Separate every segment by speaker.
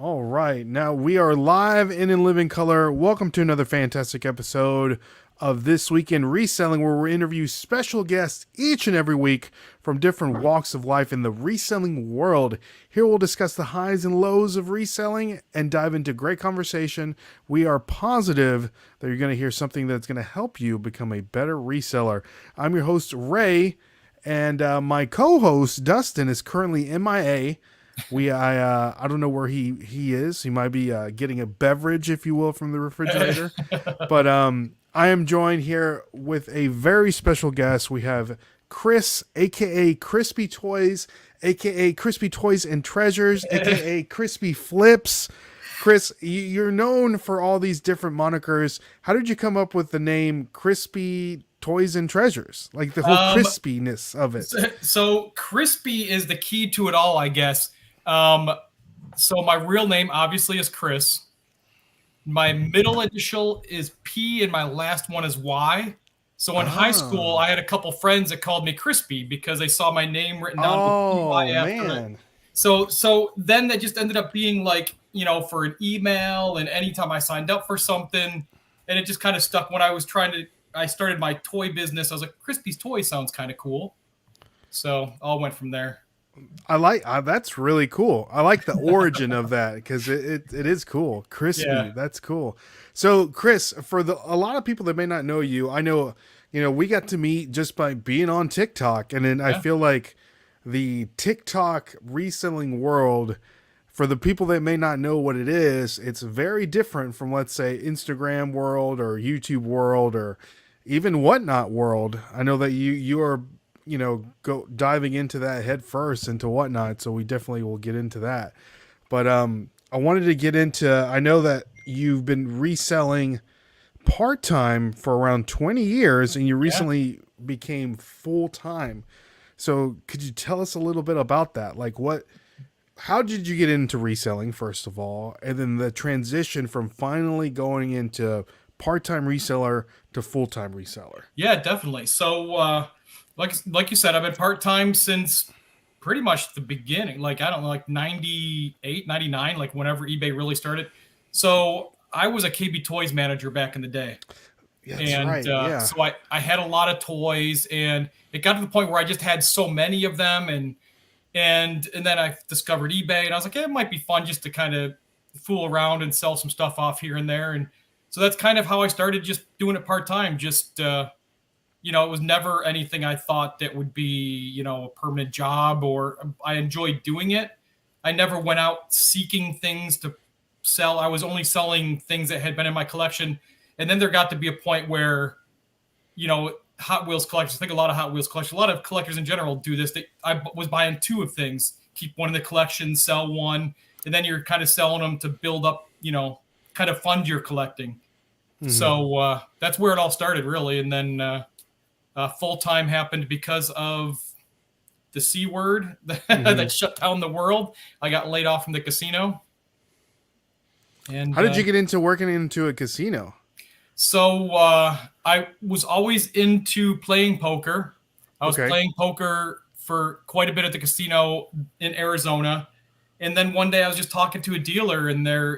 Speaker 1: All right. Now we are live and in living color. Welcome to another fantastic episode of This Week in Reselling, where we interview special guests each and every week from different walks of life in the reselling world. Here we'll discuss the highs and lows of reselling and dive into great conversation. We are positive that you're going to hear something that's going to help you become a better reseller. I'm your host, Ray, and my co-host, Dustin, is currently MIA. I don't know where he is. He might be getting a beverage, if you will, from the refrigerator. But I am joined here with a very special guest. We have Chris, aka Crispy Toys, aka Crispy Toys and Treasures, aka Crispy Flips. Chris, you're known for all these different monikers. How did you come up with the name Crispy Toys and Treasures? Like the whole crispiness of it.
Speaker 2: So crispy is the key to it all, I guess. So my real name obviously is Chris. My middle initial is P and my last one is Y. So in high school, I had a couple friends that called me Crispy because they saw my name written down with PY after it. So then that just ended up being like, for an email and anytime I signed up for something, and it just kind of stuck. When I started my toy business, I was like, Crispy's Toy sounds kind of cool. So all went from there.
Speaker 1: That's really cool. I like the origin of that because it is cool. Crispy, yeah. That's cool. So Chris, for a lot of people that may not know you, I know, we got to meet just by being on TikTok, and then I feel like the TikTok reselling world, for the people that may not know what it is, it's very different from, let's say, Instagram world or YouTube world or even Whatnot world. I know that you are go diving into that head first into Whatnot, so we definitely will get into that. But I wanted to get into, I know that you've been reselling part-time for around 20 years and you recently became full-time. So could you tell us a little bit about that? Like how did you get into reselling, first of all, and then the transition from finally going into part-time reseller to full-time reseller?
Speaker 2: Yeah, definitely. So like you said, I've been part-time since pretty much the beginning. Like, I don't know, like 98, 99, like whenever eBay really started. So I was a KB Toys manager back in the day.
Speaker 1: Yeah, that's right. Yeah.
Speaker 2: So I had a lot of toys, and it got to the point where I just had so many of them. And then I discovered eBay, and I was like, it might be fun just to kind of fool around and sell some stuff off here and there. And so that's kind of how I started, just doing it part-time. Just, it was never anything I thought that would be, a permanent job, or I enjoyed doing it. I never went out seeking things to sell. I was only selling things that had been in my collection. And then there got to be a point where, Hot Wheels collectors, I think a lot of Hot Wheels collectors, a lot of collectors in general do this. I was buying two of things, keep one in the collection, sell one, and then you're kind of selling them to build up, kind of fund your collecting. Mm-hmm. So that's where it all started, really. And then full-time happened because of the C word that shut down the world. I got laid off from the casino. And
Speaker 1: how did you get into working into a casino?
Speaker 2: So I was always into playing poker. I was playing poker for quite a bit at the casino in Arizona. And then one day I was just talking to a dealer, and they're,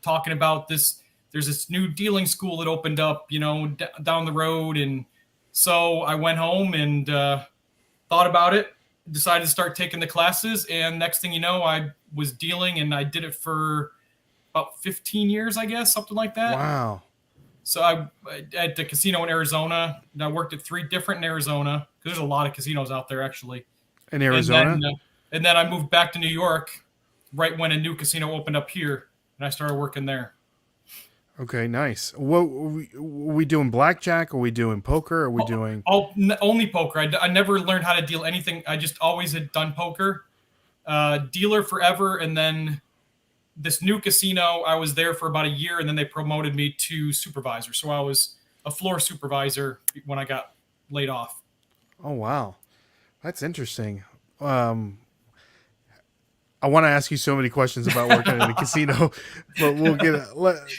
Speaker 2: talking about this. There's this new dealing school that opened up, down the road. And so I went home and thought about it, decided to start taking the classes. And next thing you know, I was dealing, and I did it for about 15 years, I guess, something like that.
Speaker 1: Wow.
Speaker 2: So I at the casino in Arizona, and I worked at 3 different in Arizona, because there's a lot of casinos out there, actually.
Speaker 1: In Arizona?
Speaker 2: And then I moved back to New York right when a new casino opened up here, and I started working there.
Speaker 1: Okay, nice. What are we doing? Blackjack? Are we doing poker? Are we doing?
Speaker 2: Only poker. I never learned how to deal anything. I just always had done poker. Dealer forever, and then this new casino, I was there for about a year, and then they promoted me to supervisor. So I was a floor supervisor when I got laid off.
Speaker 1: Oh, wow. That's interesting. I want to ask you so many questions about working in a casino, but we'll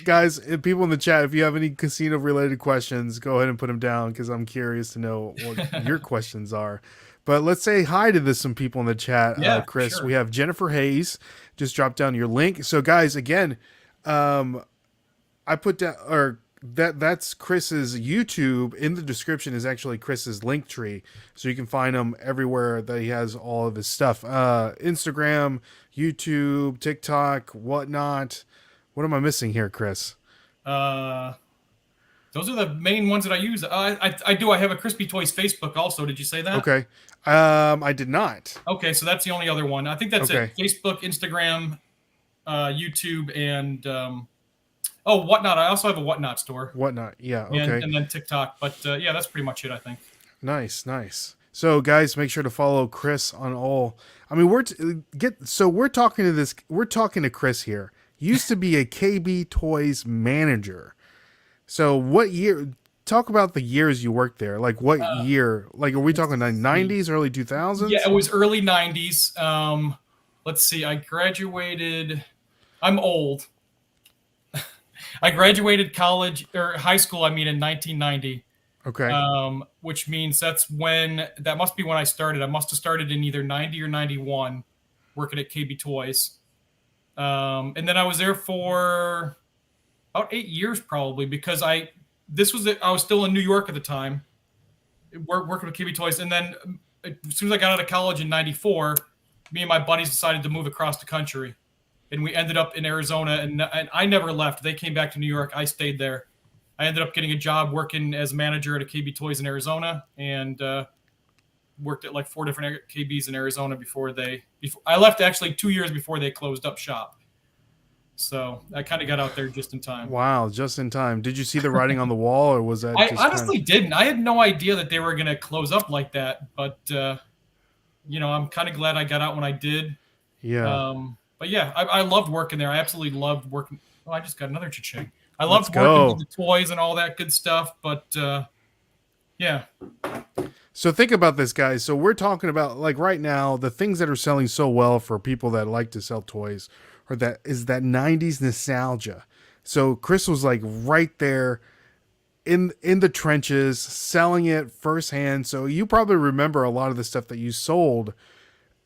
Speaker 1: guys, people in the chat, if you have any casino related questions, go ahead and put them down, because I'm curious to know what your questions are. But let's say hi to some people in the chat,
Speaker 2: Yeah,
Speaker 1: Chris.
Speaker 2: sure.
Speaker 1: We have Jennifer Hayes. Just drop down your link. So, guys, again, I put down or that's Chris's YouTube. In the description is actually Chris's link tree, so you can find him everywhere that he has all of his stuff. Instagram, YouTube, TikTok, whatnot. What am I missing here, Chris?
Speaker 2: Those are the main ones that I use. I do. I have a Crispy Toys Facebook also. Did you say that?
Speaker 1: Okay. I did not.
Speaker 2: Okay, so that's the only other one. I think that's
Speaker 1: Okay.
Speaker 2: it. Facebook, Instagram, YouTube, and Whatnot. I also have a Whatnot store.
Speaker 1: Whatnot. Yeah. Okay.
Speaker 2: And then TikTok. But yeah, that's pretty much it, I think.
Speaker 1: Nice. So, guys, make sure to follow Chris on all. I mean, we're talking to Chris here. Used to be a KB Toys manager. So, what year? Talk about the years you worked there. Like, what year? Like, are we talking the 90s, early 2000s?
Speaker 2: Yeah, it was early 90s. Let's see. I graduated. I'm old. I graduated college or high school. I mean, in 1990.
Speaker 1: Okay.
Speaker 2: Which means that must be when I started. I must have started in either 90 or 91, working at KB Toys. And then I was there for about 8 years, probably, because I was still in New York at the time, working with KB Toys. And then as soon as I got out of college in 94, me and my buddies decided to move across the country. And we ended up in Arizona, and I never left. They came back to New York. I stayed there. I ended up getting a job working as manager at a KB Toys in Arizona, and worked at like 4 different KBs in Arizona before I left actually 2 years before they closed up shop. So I kind of got out there just in time.
Speaker 1: Wow, just in time. Did you see the writing on the wall, or was that?
Speaker 2: I honestly didn't. I had no idea that they were going to close up like that. But I'm kind of glad I got out when I did.
Speaker 1: Yeah.
Speaker 2: But yeah, I loved working there. I absolutely loved working. Oh, I just got another cha-ching. I loved working with the toys and all that good stuff. But yeah.
Speaker 1: So think about this, guys. So we're talking about, like, right now, the things that are selling so well for people that like to sell toys, or that is that 90s nostalgia. So Chris was like right there in the trenches, selling it firsthand. So you probably remember a lot of the stuff that you sold,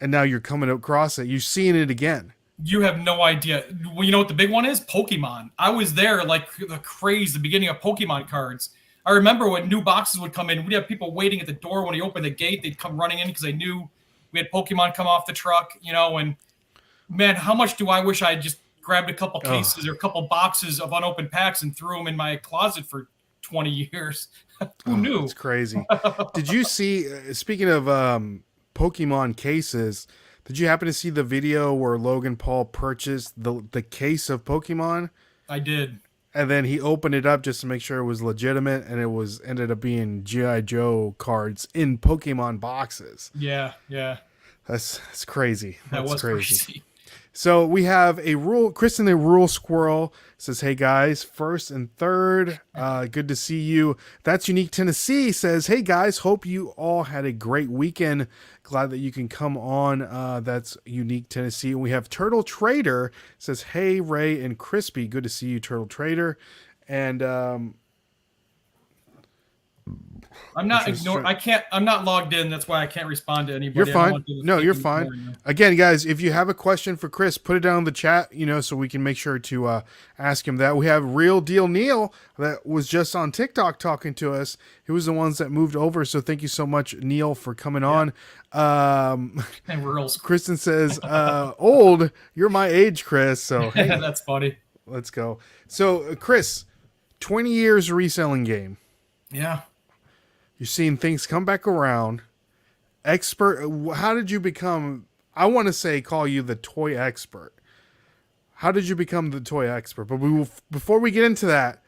Speaker 1: and now you're coming across it. You're seeing it again.
Speaker 2: You have no idea. Well, you know what the big one is? Pokemon. I was there like the craze, the beginning of Pokemon cards. I remember when new boxes would come in, we'd have people waiting at the door when he opened the gate. They'd come running in because they knew we had Pokemon come off the truck, and man, how much do I wish I just grabbed a couple cases or a couple boxes of unopened packs and threw them in my closet for 20 years. Who knew?
Speaker 1: It's crazy. Did you see, speaking of Pokemon cases, did you happen to see the video where Logan Paul purchased the case of Pokemon?
Speaker 2: I did.
Speaker 1: And then he opened it up just to make sure it was legitimate, and it ended up being G.I. Joe cards in Pokemon boxes.
Speaker 2: Yeah.
Speaker 1: That's crazy.
Speaker 2: That was crazy.
Speaker 1: So we have Kristen the Rural Squirrel says, "Hey guys, first and third, good to see you." That's Unique Tennessee says, "Hey guys, hope you all had a great weekend. Glad that you can come on." That's Unique Tennessee. And we have Turtle Trader says, "Hey Ray and Crispy, good to see you, Turtle Trader." And
Speaker 2: I'm not ignoring. I'm not logged in. That's why I can't respond to anybody.
Speaker 1: You're fine. No, you're fine. Again, guys, if you have a question for Chris, put it down in the chat, so we can make sure to ask him that. We have Real Deal Neil that was just on TikTok talking to us. He was the ones that moved over. So thank you so much, Neil, for coming on. Kristen says, "Old, you're my age, Chris." So hey,
Speaker 2: that's funny.
Speaker 1: Let's go. So Chris, 20 years reselling game.
Speaker 2: Yeah.
Speaker 1: You're seeing things come back around. Expert. How did you become, I want to call you the toy expert. How did you become the toy expert? But before we get into that,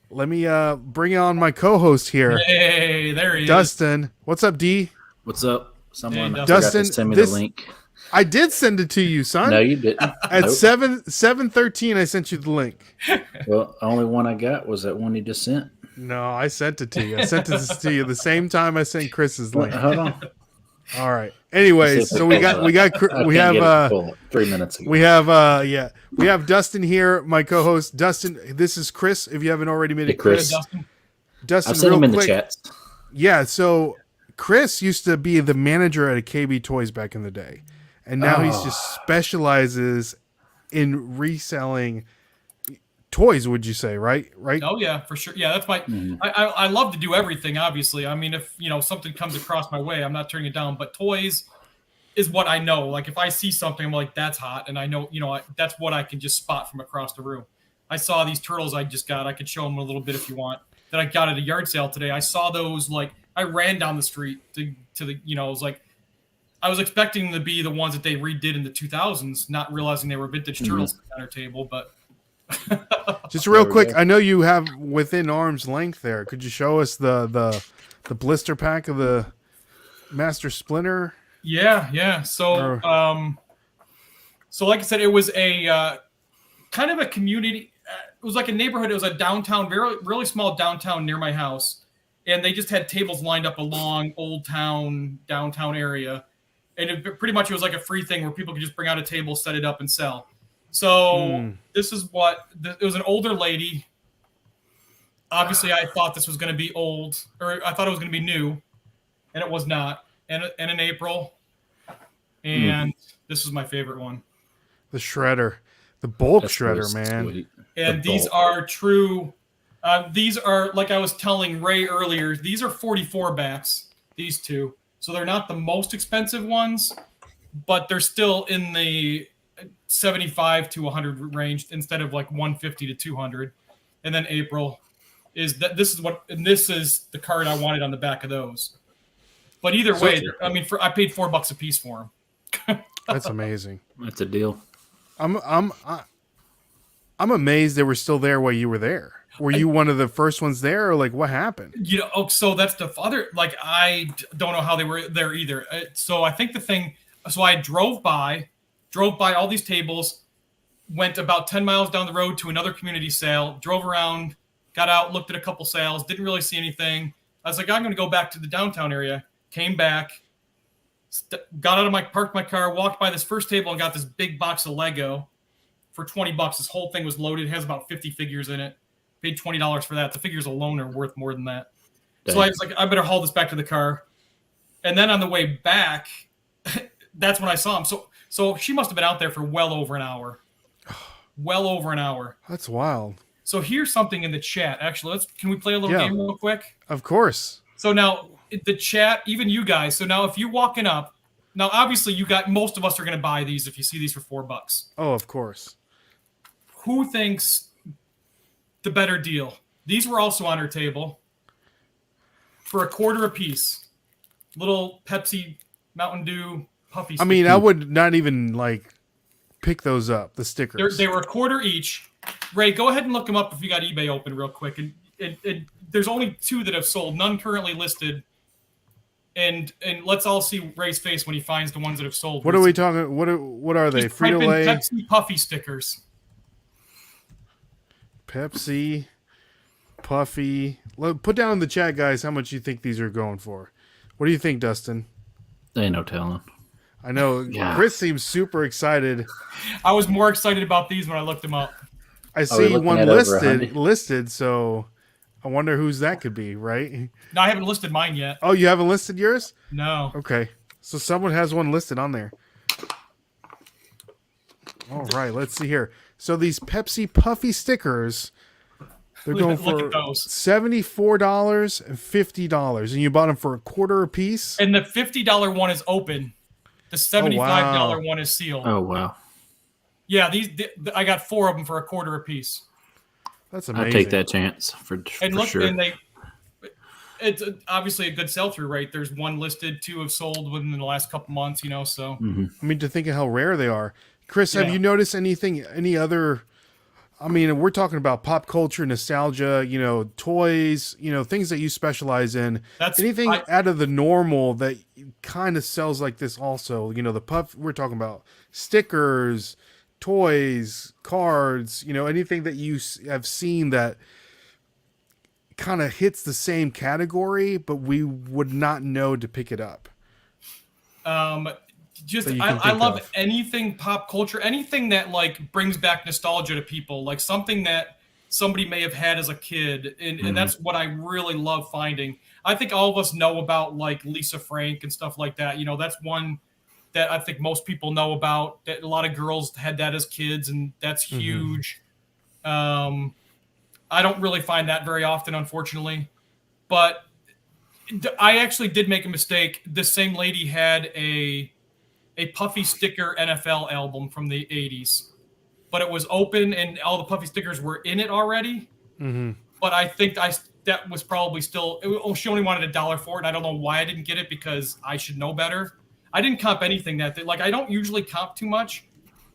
Speaker 1: let me bring on my co-host here.
Speaker 2: Hey, there he is.
Speaker 1: Dustin. What's up, D?
Speaker 3: What's up? Someone
Speaker 2: Dustin,
Speaker 3: forgot to send me the link.
Speaker 1: I did send it to you, son.
Speaker 3: No, you didn't.
Speaker 1: At 7:13, I sent you the link.
Speaker 3: Well, the only one I got was that one you just sent.
Speaker 1: No, I sent it to you. I sent it to you the same time I sent Chris's link.
Speaker 3: Hold on.
Speaker 1: All right. Anyways, so we have
Speaker 3: 3 minutes ago.
Speaker 1: We have Dustin here, my co-host. Dustin, this is Chris. If you haven't already made it,
Speaker 3: Chris.
Speaker 1: Dustin,
Speaker 3: I've sent him in the chats.
Speaker 1: Yeah. So Chris used to be the manager at a KB Toys back in the day, and now he's just specializes in reselling toys. Would you say right?
Speaker 2: Oh yeah, for sure. Yeah, that's my. I love to do everything. Obviously, I mean, if something comes across my way, I'm not turning it down. But toys is what I know. Like if I see something, I'm like, that's hot, and I know that's what I can just spot from across the room. I saw these turtles I just got. I could show them a little bit if you want. That I got at a yard sale today. I saw those, like I ran down the street to the it was like I was expecting them to be the ones that they redid in the 2000s, not realizing they were vintage turtles at our table. But
Speaker 1: just real quick, I know you have within arm's length there. Could you show us the blister pack of the Master Splinter?
Speaker 2: Yeah. So so like I said, it was a kind of a community. It was like a neighborhood. It was a downtown, really small downtown near my house. And they just had tables lined up along Old Town, downtown area. And it was like a free thing where people could just bring out a table, set it up, and sell. So this is it was an older lady. Obviously, I thought this was going to be old, or I thought it was going to be new. And it was not. And in April. And this is my favorite one.
Speaker 1: The shredder. The bulk shredder, man.
Speaker 3: Sweet.
Speaker 2: And these are true. These are, like I was telling Ray earlier, these are 44 backs, these two. So they're not the most expensive ones, but they're still in the 75 to 100 range instead of like 150 to 200. And then April is that this is the card I wanted on the back of those. But either way, I mean, I paid $4 a piece for them.
Speaker 1: That's amazing.
Speaker 3: That's a deal.
Speaker 1: I'm amazed they were still there while you were there. Were you one of the first ones there, or like what happened?
Speaker 2: So that's the other. Like I don't know how they were there either. So I think the thing. So I drove by all these tables, went about 10 miles down the road to another community sale, drove around, got out, looked at a couple sales, didn't really see anything. I was like, I'm going to go back to the downtown area. Came back, got out of parked my car, walked by this first table, and got this big box of Lego for $20. This whole thing was loaded. It has about 50 figures in it. Paid $20 for that. The figures alone are worth more than that. Dang. So I was like, I better haul this back to the car. And then on the way back, that's when I saw him. So she must have been out there for well over an hour. Well over an hour.
Speaker 1: That's wild.
Speaker 2: So here's something in the chat. Actually, can we play a little game real quick?
Speaker 1: Of course.
Speaker 2: So now the chat, even you guys. So now if you're walking up, now obviously most of us are going to buy these if you see these for $4.
Speaker 1: Oh, of course.
Speaker 2: Who thinks the better deal? These were also on our table for $0.25 a piece. Little Pepsi, Mountain Dew, Puffy.
Speaker 1: I mean, I would not even pick those up. The stickers.
Speaker 2: They were $0.25 each. Ray, go ahead and look them up if you got eBay open real quick. And there's only 2 that have sold, none currently listed. And let's all see Ray's face when he finds the ones that have sold.
Speaker 1: What are we talking? What are they? Frito-Lay?
Speaker 2: Pepsi Puffy stickers.
Speaker 1: Pepsi, Puffy. Put down in the chat, guys, how much you think these are going for. What do you think, Dustin?
Speaker 3: Ain't no telling.
Speaker 1: I know. Yeah. Chris seems super excited.
Speaker 2: I was more excited about these when I looked them up.
Speaker 1: I see one listed, so I wonder whose that could be, right?
Speaker 2: No, I haven't listed mine yet.
Speaker 1: Oh, you haven't listed yours?
Speaker 2: No.
Speaker 1: Okay. So someone has one listed on there. All right, let's see here. So these Pepsi Puffy stickers, they're going for $74 and $50, and you bought them for $0.25 a piece.
Speaker 2: And the $50 one is open. The $75 one is sealed.
Speaker 3: Oh wow!
Speaker 2: Yeah, I got 4 of them for $0.25 a piece.
Speaker 1: That's amazing.
Speaker 3: I take that chance for sure.
Speaker 2: And it's obviously a good sell-through rate. There's 1 listed, 2 have sold within the last couple months. So
Speaker 1: I mean, to think of how rare they are. Chris, have you noticed any other, I mean, we're talking about pop culture, nostalgia, toys, things that you specialize in. Anything out of the normal that kind of sells like this also? The puff, we're talking about stickers, toys, cards, anything that you have seen that kind of hits the same category, but we would not know to pick it up.
Speaker 2: I love anything pop culture, anything that brings back nostalgia to people, like something that somebody may have had as a kid, and that's what I really love finding. I think all of us know about like Lisa Frank and stuff like that. That's one that I think most people know about. That a lot of girls had that as kids, and that's huge. I don't really find that very often, unfortunately. But I actually did make a mistake. This same lady had a Puffy sticker NFL album from the 80s, but it was open and all the Puffy stickers were in it already. But I think that was probably still. She only wanted $1 for it, and I don't know why I didn't get it because I should know better. I didn't comp anything like I don't usually comp too much,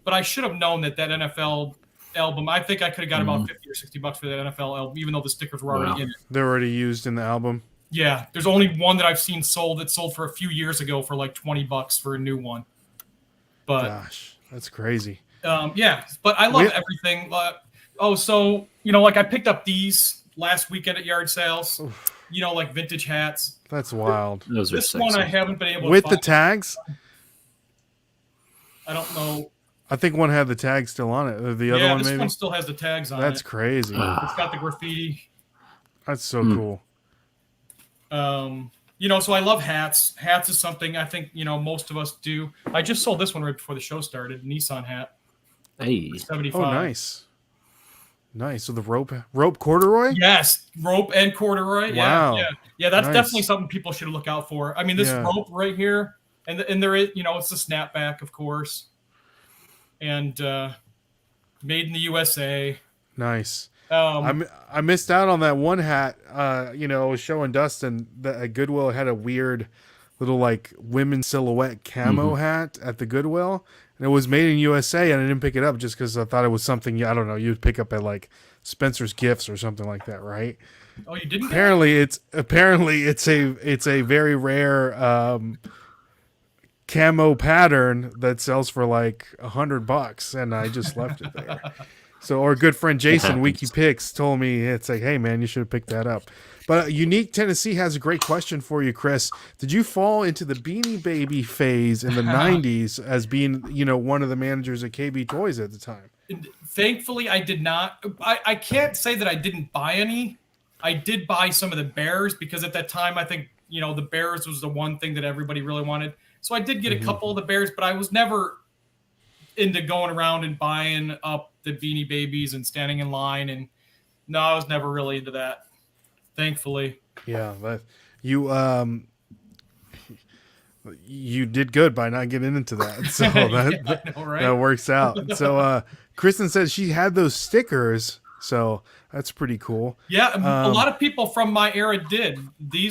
Speaker 2: but I should have known that NFL album. I think I could have got about $50 or $60 for that NFL album, even though the stickers were already in it.
Speaker 1: They're already used in the album.
Speaker 2: Yeah, there's only one that I've seen sold that sold for a few years ago for like $20 for a new one. But
Speaker 1: gosh, that's crazy.
Speaker 2: Yeah, but I love everything. So like I picked up these last weekend at yard sales. Like vintage hats.
Speaker 1: That's wild.
Speaker 2: This one I haven't been able to
Speaker 1: with
Speaker 2: find.
Speaker 1: The tags.
Speaker 2: I don't know.
Speaker 1: I think one had the tag still on it. The other one,
Speaker 2: this
Speaker 1: maybe.
Speaker 2: One still has the tags on it.
Speaker 1: That's crazy.
Speaker 2: It's got the graffiti.
Speaker 1: That's so cool.
Speaker 2: So I love hats. Hats is something I think most of us do. I just sold this one right before the show started. Nissan hat.
Speaker 3: Hey.
Speaker 2: 75.
Speaker 1: Oh, nice. So the rope corduroy?
Speaker 2: Yes, rope and corduroy.
Speaker 1: Wow.
Speaker 2: Yeah. That's definitely something people should look out for. I mean, this rope right here, and there is, it's a snapback, of course, and made in the USA.
Speaker 1: Nice. I missed out on that one hat. I was showing Dustin that at Goodwill had a weird little like women's silhouette camo hat at the Goodwill. And it was made in USA, and I didn't pick it up just because I thought it was something, I don't know, you'd pick up at like Spencer's Gifts or something like that, right?
Speaker 2: Oh, you didn't?
Speaker 1: Apparently it's a very rare camo pattern that sells for like $100, and I just left it there. So our good friend Jason, Wiki Picks, told me, it's like, hey man, you should have picked that up. But Unique Tennessee has a great question for you, Chris. Did you fall into the Beanie Baby phase in the 90s as being, one of the managers at KB Toys at the time?
Speaker 2: Thankfully, I did not. I can't say that I didn't buy any. I did buy some of the bears because at that time, I think, the bears was the one thing that everybody really wanted. So I did get a couple of the bears, but I was never into going around and buying up the Beanie Babies and standing in line. And no, I was never really into that. Thankfully.
Speaker 1: Yeah, but you did good by not getting into that. So that works out. So Kristen said she had those stickers, so that's pretty cool.
Speaker 2: Yeah, a lot of people from my era did. They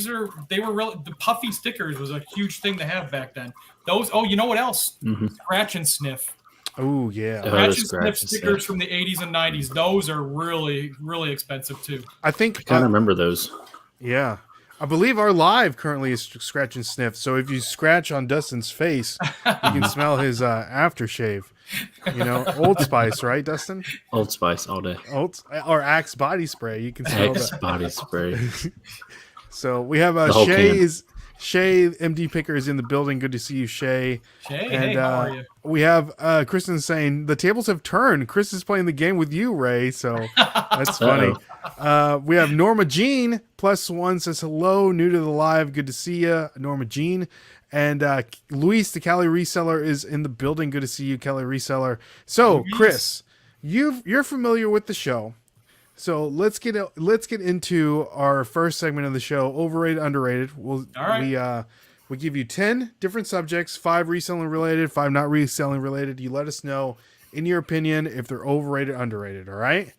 Speaker 2: were really, the Puffy stickers was a huge thing to have back then. Those, you know what else? Scratch and sniff.
Speaker 1: Oh yeah,
Speaker 2: Scratch and sniff stickers from the 80s and 90s. Those are really, really expensive too.
Speaker 1: I think
Speaker 3: I kind of remember those.
Speaker 1: Yeah, I believe our live currently is Scratch and Sniff. So if you scratch on Dustin's face, you can smell his aftershave. Old Spice, right, Dustin?
Speaker 3: Old Spice all day.
Speaker 1: Or Axe body spray. You can smell
Speaker 3: Axe body spray.
Speaker 1: So we have Shay MD Picker is in the building. Good to see you, Shay.
Speaker 2: Shay,
Speaker 1: and,
Speaker 2: hey, how are you?
Speaker 1: We have Kristen saying the tables have turned. Chris is playing the game with you, Ray. So that's funny. We have Norma Jean +1 says hello, new to the live. Good to see you, Norma Jean. And Luis, the Cali reseller, is in the building. Good to see you, Cali reseller. So, Chris, you're familiar with the show. So let's get into our first segment of the show, overrated, underrated. All right. We give you 10 different subjects, 5 reselling related, 5 not reselling related. You let us know, in your opinion, if they're overrated, underrated. All right.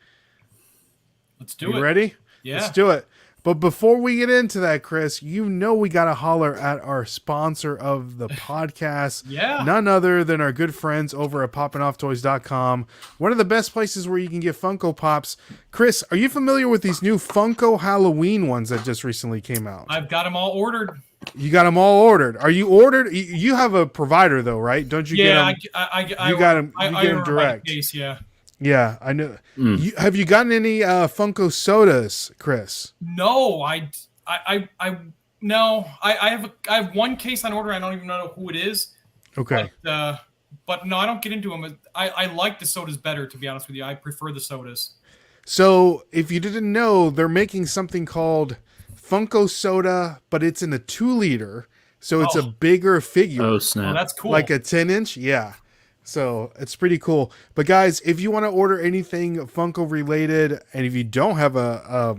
Speaker 2: Let's do it.
Speaker 1: You ready?
Speaker 2: Yeah.
Speaker 1: Let's do it. But before we get into that, Chris, we got to holler at our sponsor of the podcast.
Speaker 2: Yeah.
Speaker 1: None other than our good friends over at poppinofftoys.com. One of the best places where you can get Funko Pops. Chris, are you familiar with these new Funko Halloween ones that just recently came out?
Speaker 2: I've got them all ordered.
Speaker 1: You got them all ordered. Are you ordered? You have a provider, though, right? Don't you get them?
Speaker 2: I
Speaker 1: got them. You get them direct.
Speaker 2: Case, yeah.
Speaker 1: Yeah, I know. Have you gotten any Funko Sodas, Chris?
Speaker 2: No, I have one case on order. I don't even know who it is.
Speaker 1: Okay.
Speaker 2: But no, I don't get into them. I like the sodas better, to be honest with you. I prefer the sodas.
Speaker 1: So if you didn't know, they're making something called Funko Soda, but it's in a 2-liter, so it's a bigger figure.
Speaker 3: Oh
Speaker 2: Oh,
Speaker 3: snap!
Speaker 2: that's cool.
Speaker 1: Like a 10-inch, yeah. So it's pretty cool. But guys, if you want to order anything Funko related, and if you don't have a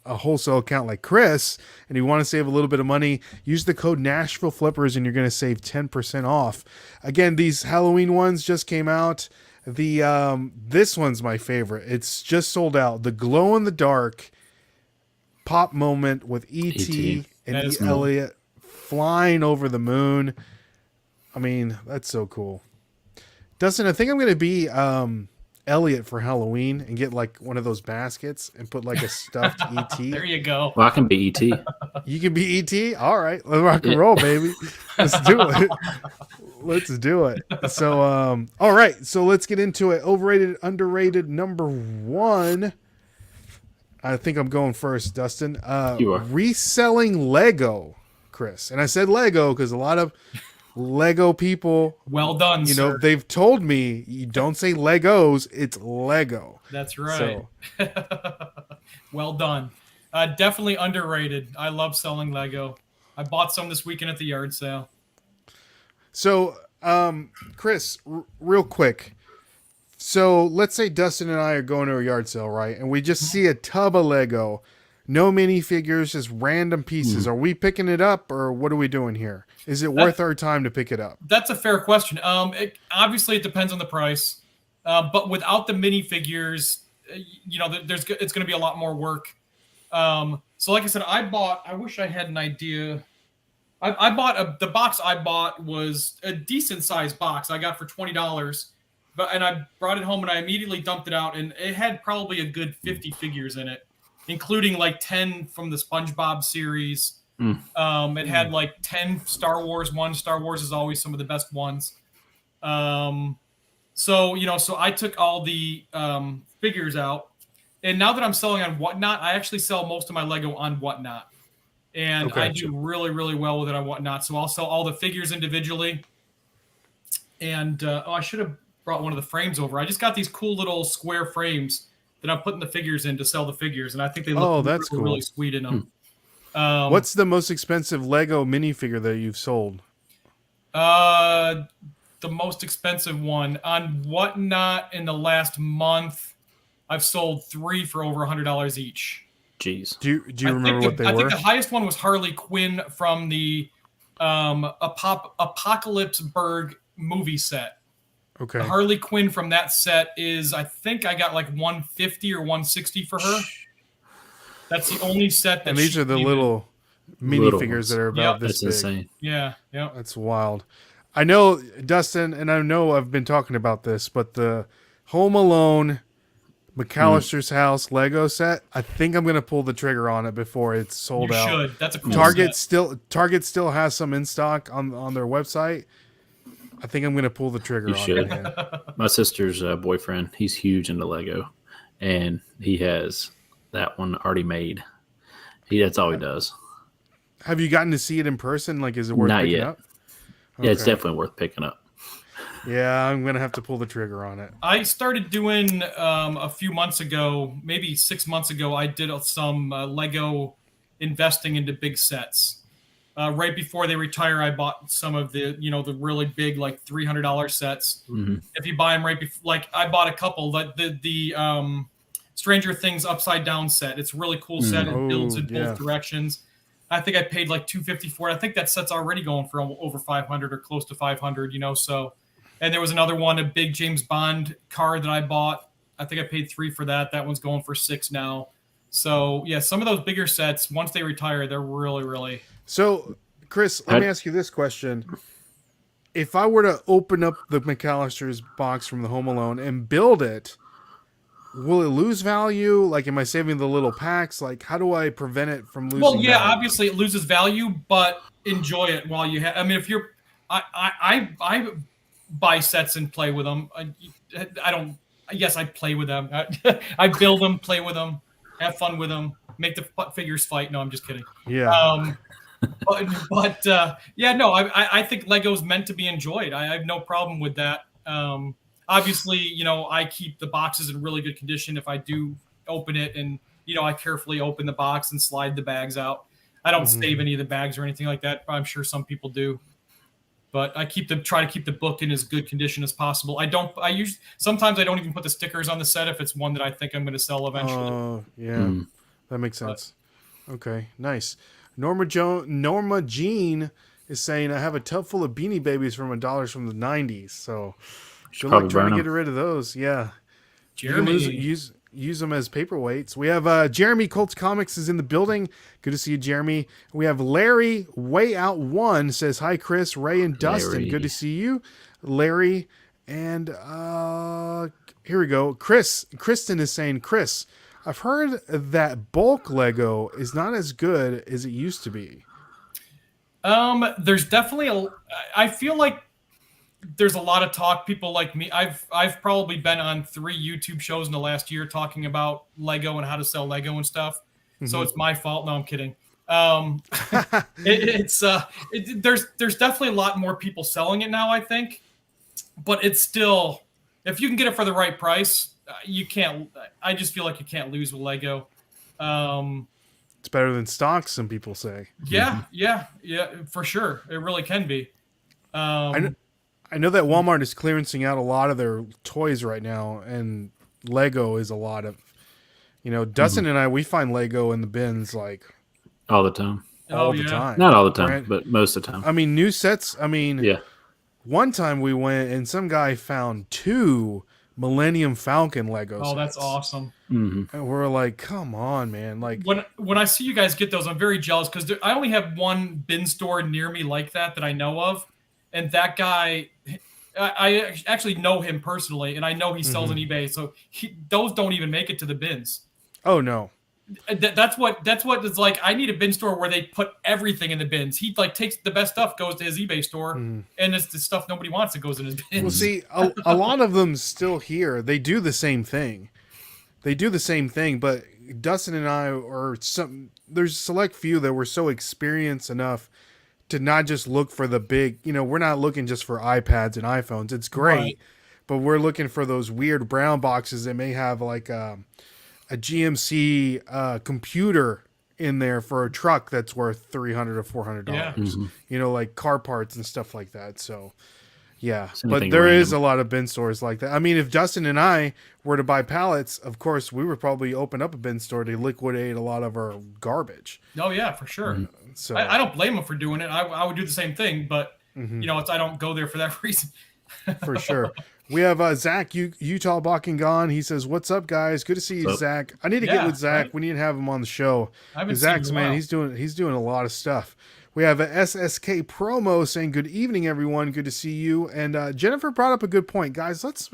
Speaker 1: wholesale account like Chris, and you want to save a little bit of money, use the code Nashville Flippers, and you're going to save 10% off. Again, these Halloween ones just came out. This one's my favorite. It's just sold out. The glow in the dark pop moment with E.T. and E. Elliot flying over the moon. I mean, that's so cool. Dustin, I think I'm going to be Elliot for Halloween and get like one of those baskets and put like a stuffed ET.
Speaker 2: There you go.
Speaker 3: Well, I can be ET.
Speaker 1: You can be ET? All right. Let's rock and roll, baby. Let's do it. Let's do it. So, all right. So let's get into it. Overrated, underrated, number 1. I think I'm going first, Dustin.
Speaker 3: You are.
Speaker 1: Reselling Lego, Chris. And I said Lego because a lot of Lego people,
Speaker 2: Well done,
Speaker 1: sir. They've told me you don't say Legos, it's Lego.
Speaker 2: That's right. So. Well done. Definitely underrated. I love selling Lego. I bought some this weekend at the yard sale.
Speaker 1: So, Chris, real quick. So let's say Dustin and I are going to a yard sale, right? And we just see a tub of Lego, no minifigures, just random pieces. Are we picking it up, or what are we doing here? Is it worth our time to pick it up? That's
Speaker 2: a fair question. Obviously, it depends on the price. But without the minifigures, it's going to be a lot more work. So like I said, I wish I had an idea. The box I bought was a decent sized box I got for $20. And I brought it home and I immediately dumped it out, and it had probably a good 50 figures in it, including like 10 from the SpongeBob series. It had like 10 Star Wars ones. Star Wars is always some of the best ones. So I took all the figures out, and now that I'm selling on Whatnot, I actually sell most of my Lego on Whatnot, and I do really, really well with it on Whatnot. So I'll sell all the figures individually. And I should have brought one of the frames over. I just got these cool little square frames that I'm putting the figures in to sell the figures, and I think they look really sweet in them.
Speaker 1: What's the most expensive Lego minifigure that you've sold?
Speaker 2: The most expensive one on Whatnot in the last month, I've sold 3 for over $100 each.
Speaker 3: Jeez.
Speaker 1: Do you remember what they were?
Speaker 2: I think the highest one was Harley Quinn from the Apocalypseburg movie set.
Speaker 1: Okay.
Speaker 2: The Harley Quinn from that set is, I think I got like 150 or 160 for her. That's the only set that.
Speaker 1: And these are the little minifigures that are about this big.
Speaker 3: That's insane.
Speaker 2: Yeah.
Speaker 1: That's wild. I know, Dustin, and I know I've been talking about this, but the Home Alone McAllister's House Lego set, I think I'm going to pull the trigger on it before it's sold out.
Speaker 2: You should. That's a cool set.
Speaker 1: Target still has some in stock on their website. I think I'm going to pull the trigger on it. Man.
Speaker 3: My sister's boyfriend, he's huge into Lego, and he has that one already made. That's all he does.
Speaker 1: Have you gotten to see it in person? Like, is it worth
Speaker 3: Not
Speaker 1: picking
Speaker 3: yet.
Speaker 1: up?
Speaker 3: Okay. Yeah, it's definitely worth picking up.
Speaker 1: Yeah, I'm going to have to pull the trigger on it.
Speaker 2: I started doing a few months ago, maybe 6 months ago, I did some Lego investing into big sets. Right before they retire, I bought some of the, the really big, like $300 sets.
Speaker 3: Mm-hmm.
Speaker 2: If you buy them right before, like I bought a couple, the Stranger Things upside down set. It's a really cool set. It builds in both directions. I think I paid like $250 for it. I think that set's already going for over 500 or close to 500, so. And there was another one, a big James Bond car that I bought. I think I paid $3 for that. That one's going for $6 now. So yeah, some of those bigger sets, once they retire, they're really, really.
Speaker 1: So, Chris, let me ask you this question. If I were to open up the McAllister's box from the Home Alone and build it, will it lose value? Like, am I saving the little packs? Like, how do I prevent it from losing value?
Speaker 2: Obviously it loses value, but enjoy it while you have. I mean, if you're, I buy sets and play with them. I don't. Yes, I play with them. I build them, play with them, have fun with them, make the figures fight. No, I'm just kidding.
Speaker 1: Yeah.
Speaker 2: I think Lego's meant to be enjoyed. I have no problem with that. Obviously, I keep the boxes in really good condition if I do open it, and I carefully open the box and slide the bags out. I don't
Speaker 1: Mm-hmm.
Speaker 2: save any of the bags or anything like that. I'm sure some people do. But I try to keep the book in as good condition as possible. Sometimes I don't even put the stickers on the set if it's one that I think I'm going to sell eventually.
Speaker 1: Oh, yeah. That makes sense. Okay, nice. Norma Jean is saying, I have a tub full of Beanie Babies from $1 from the 90s. So good luck trying to get rid of those. Yeah.
Speaker 2: Jeremy.
Speaker 1: You can use them as paperweights. We have Jeremy Colts Comics is in the building. Good to see you, Jeremy. We have Larry Way Out One says, hi, Chris, Ray, and Dustin.
Speaker 3: Larry.
Speaker 1: Good to see you, Larry. And here we go. Kristen is saying, Chris, I've heard that bulk Lego is not as good as it used to be.
Speaker 2: There's definitely I feel like there's a lot of talk. People like me, I've probably been on 3 YouTube shows in the last year talking about Lego and how to sell Lego and stuff. Mm-hmm. So it's my fault. No, I'm kidding. There's definitely a lot more people selling it now, I think, but it's still, if you can get it for the right price, I just feel like you can't lose with Lego.
Speaker 1: It's better than stocks, some people say.
Speaker 2: Yeah, for sure. It really can be.
Speaker 1: I know that Walmart is clearancing out a lot of their toys right now, and Lego is a lot of, Dustin and I, we find Lego in the bins like
Speaker 3: all the time.
Speaker 1: All the time.
Speaker 3: Not all the time, but most of the time.
Speaker 1: I mean, new sets. I mean,
Speaker 3: yeah.
Speaker 1: One time we went and some guy found 2 Millennium Falcon Lego sets.
Speaker 2: Oh, that's awesome.
Speaker 3: Mm-hmm.
Speaker 1: And we're like, come on, man. Like
Speaker 2: when I see you guys get those, I'm very jealous because I only have one bin store near me like that I know of. And that guy, I actually know him personally, and I know he sells on eBay. So those don't even make it to the bins.
Speaker 1: Oh no,
Speaker 2: that's what it's like. I need a bin store where they put everything in the bins. He takes the best stuff, goes to his eBay store, and it's the stuff nobody wants that goes in his bins.
Speaker 1: Well, see, a lot of them still here. They do the same thing. But Dustin and I there's a select few that were so experienced enough to not just look for the big, we're not looking just for iPads and iPhones. It's great, right, but we're looking for those weird brown boxes that may have like a GMC computer in there for a truck that's worth $300 or $400.
Speaker 2: Yeah.
Speaker 3: Mm-hmm.
Speaker 1: Like car parts and stuff like that. So, yeah, but there is a lot of bin stores like that. I mean, if Dustin and I were to buy pallets, of course, we would probably open up a bin store to liquidate a lot of our garbage.
Speaker 2: Oh yeah, for sure.
Speaker 1: So
Speaker 2: I don't blame him for doing it. I would do the same thing, but I don't go there for that reason.
Speaker 1: For sure. We have Zach Utah Balking Gone. He says, "What's up, guys? Good to see you, Zach. I need to get with Zach. Right? We need to have him on the show. Zach's man, he's doing a lot of stuff." We have a SSK promo saying, "Good evening, everyone. Good to see you." And Jennifer brought up a good point, guys. Let's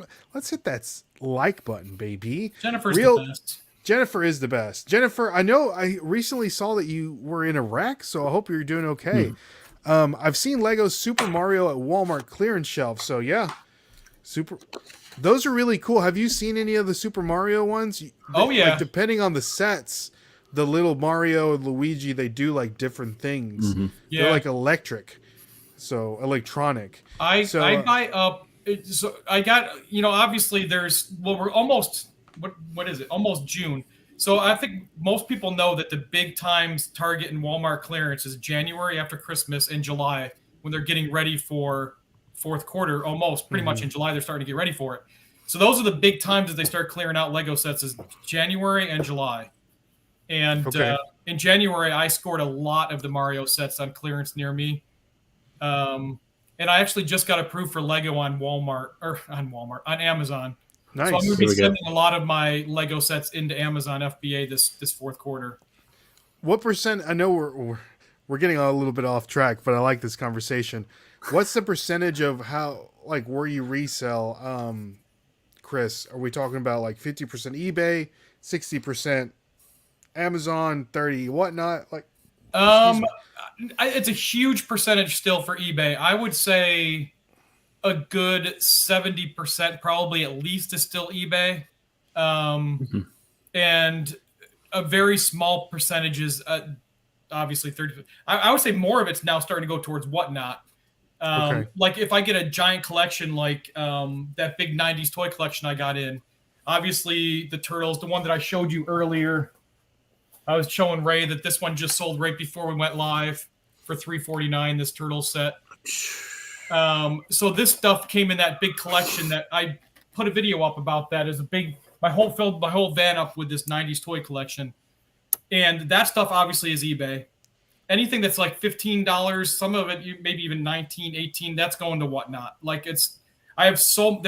Speaker 1: hit that like button, baby.
Speaker 2: Jennifer's the best.
Speaker 1: Jennifer is the best. Jennifer, I know I recently saw that you were in Iraq, so I hope you're doing okay. I've seen Lego Super Mario at Walmart clearance shelf, so yeah. Those are really cool. Have you seen any of the Super Mario ones?
Speaker 2: Oh yeah.
Speaker 1: Like, depending on the sets, the little Mario and Luigi, they do like different things.
Speaker 2: Yeah.
Speaker 1: They're like electronic.
Speaker 2: I buy up. So I got, obviously we're almost, what is it? Almost June. So I think most people know that the big times Target and Walmart clearance is January after Christmas and July when they're getting ready for fourth quarter, almost pretty much in July, they're starting to get ready for it. So those are the big times that they start clearing out Lego sets is January and July. And in January, I scored a lot of the Mario sets on clearance near me. And I actually just got approved for Lego on Amazon.
Speaker 1: Nice.
Speaker 2: So I'm going to be sending a lot of my Lego sets into Amazon FBA this fourth quarter.
Speaker 1: What percent? I know we're getting a little bit off track, but I like this conversation. What's the percentage of where you resell, Chris? Are we talking about like 50% eBay, 60% Amazon, 30 whatnot?
Speaker 2: It's a huge percentage still for eBay. I would say a good 70% probably at least is still eBay. And a very small percentage is obviously 30. I would say more of it's now starting to go towards whatnot. Like if I get a giant collection like that big 90s toy collection I got in, obviously the Turtles, the one that I showed you earlier, I was showing Ray that this one just sold right before we went live for $349. This turtle set. So this stuff came in that big collection that I put a video up about. That is filled my whole van up with this 90s toy collection, and that stuff obviously is eBay. Anything that's like $15, some of it maybe even 19, 18, that's going to Whatnot. Like there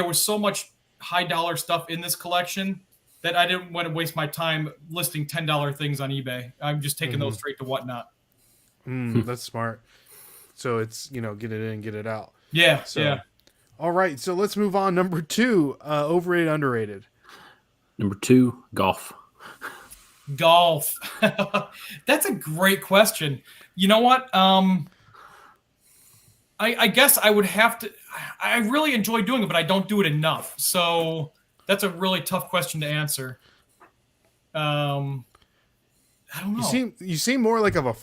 Speaker 2: was so much high dollar stuff in this collection that I didn't want to waste my time listing $10 things on eBay. I'm just taking those straight to Whatnot.
Speaker 1: That's smart. So it's, get it in, get it out.
Speaker 2: Yeah.
Speaker 1: So,
Speaker 2: yeah.
Speaker 1: All right. So let's move on. Number 2, overrated, underrated.
Speaker 3: Number 2, golf.
Speaker 2: Golf. That's a great question. You know what? I guess I would have to. I really enjoy doing it, but I don't do it enough. So that's a really tough question to answer. I don't know.
Speaker 1: You seem more like of a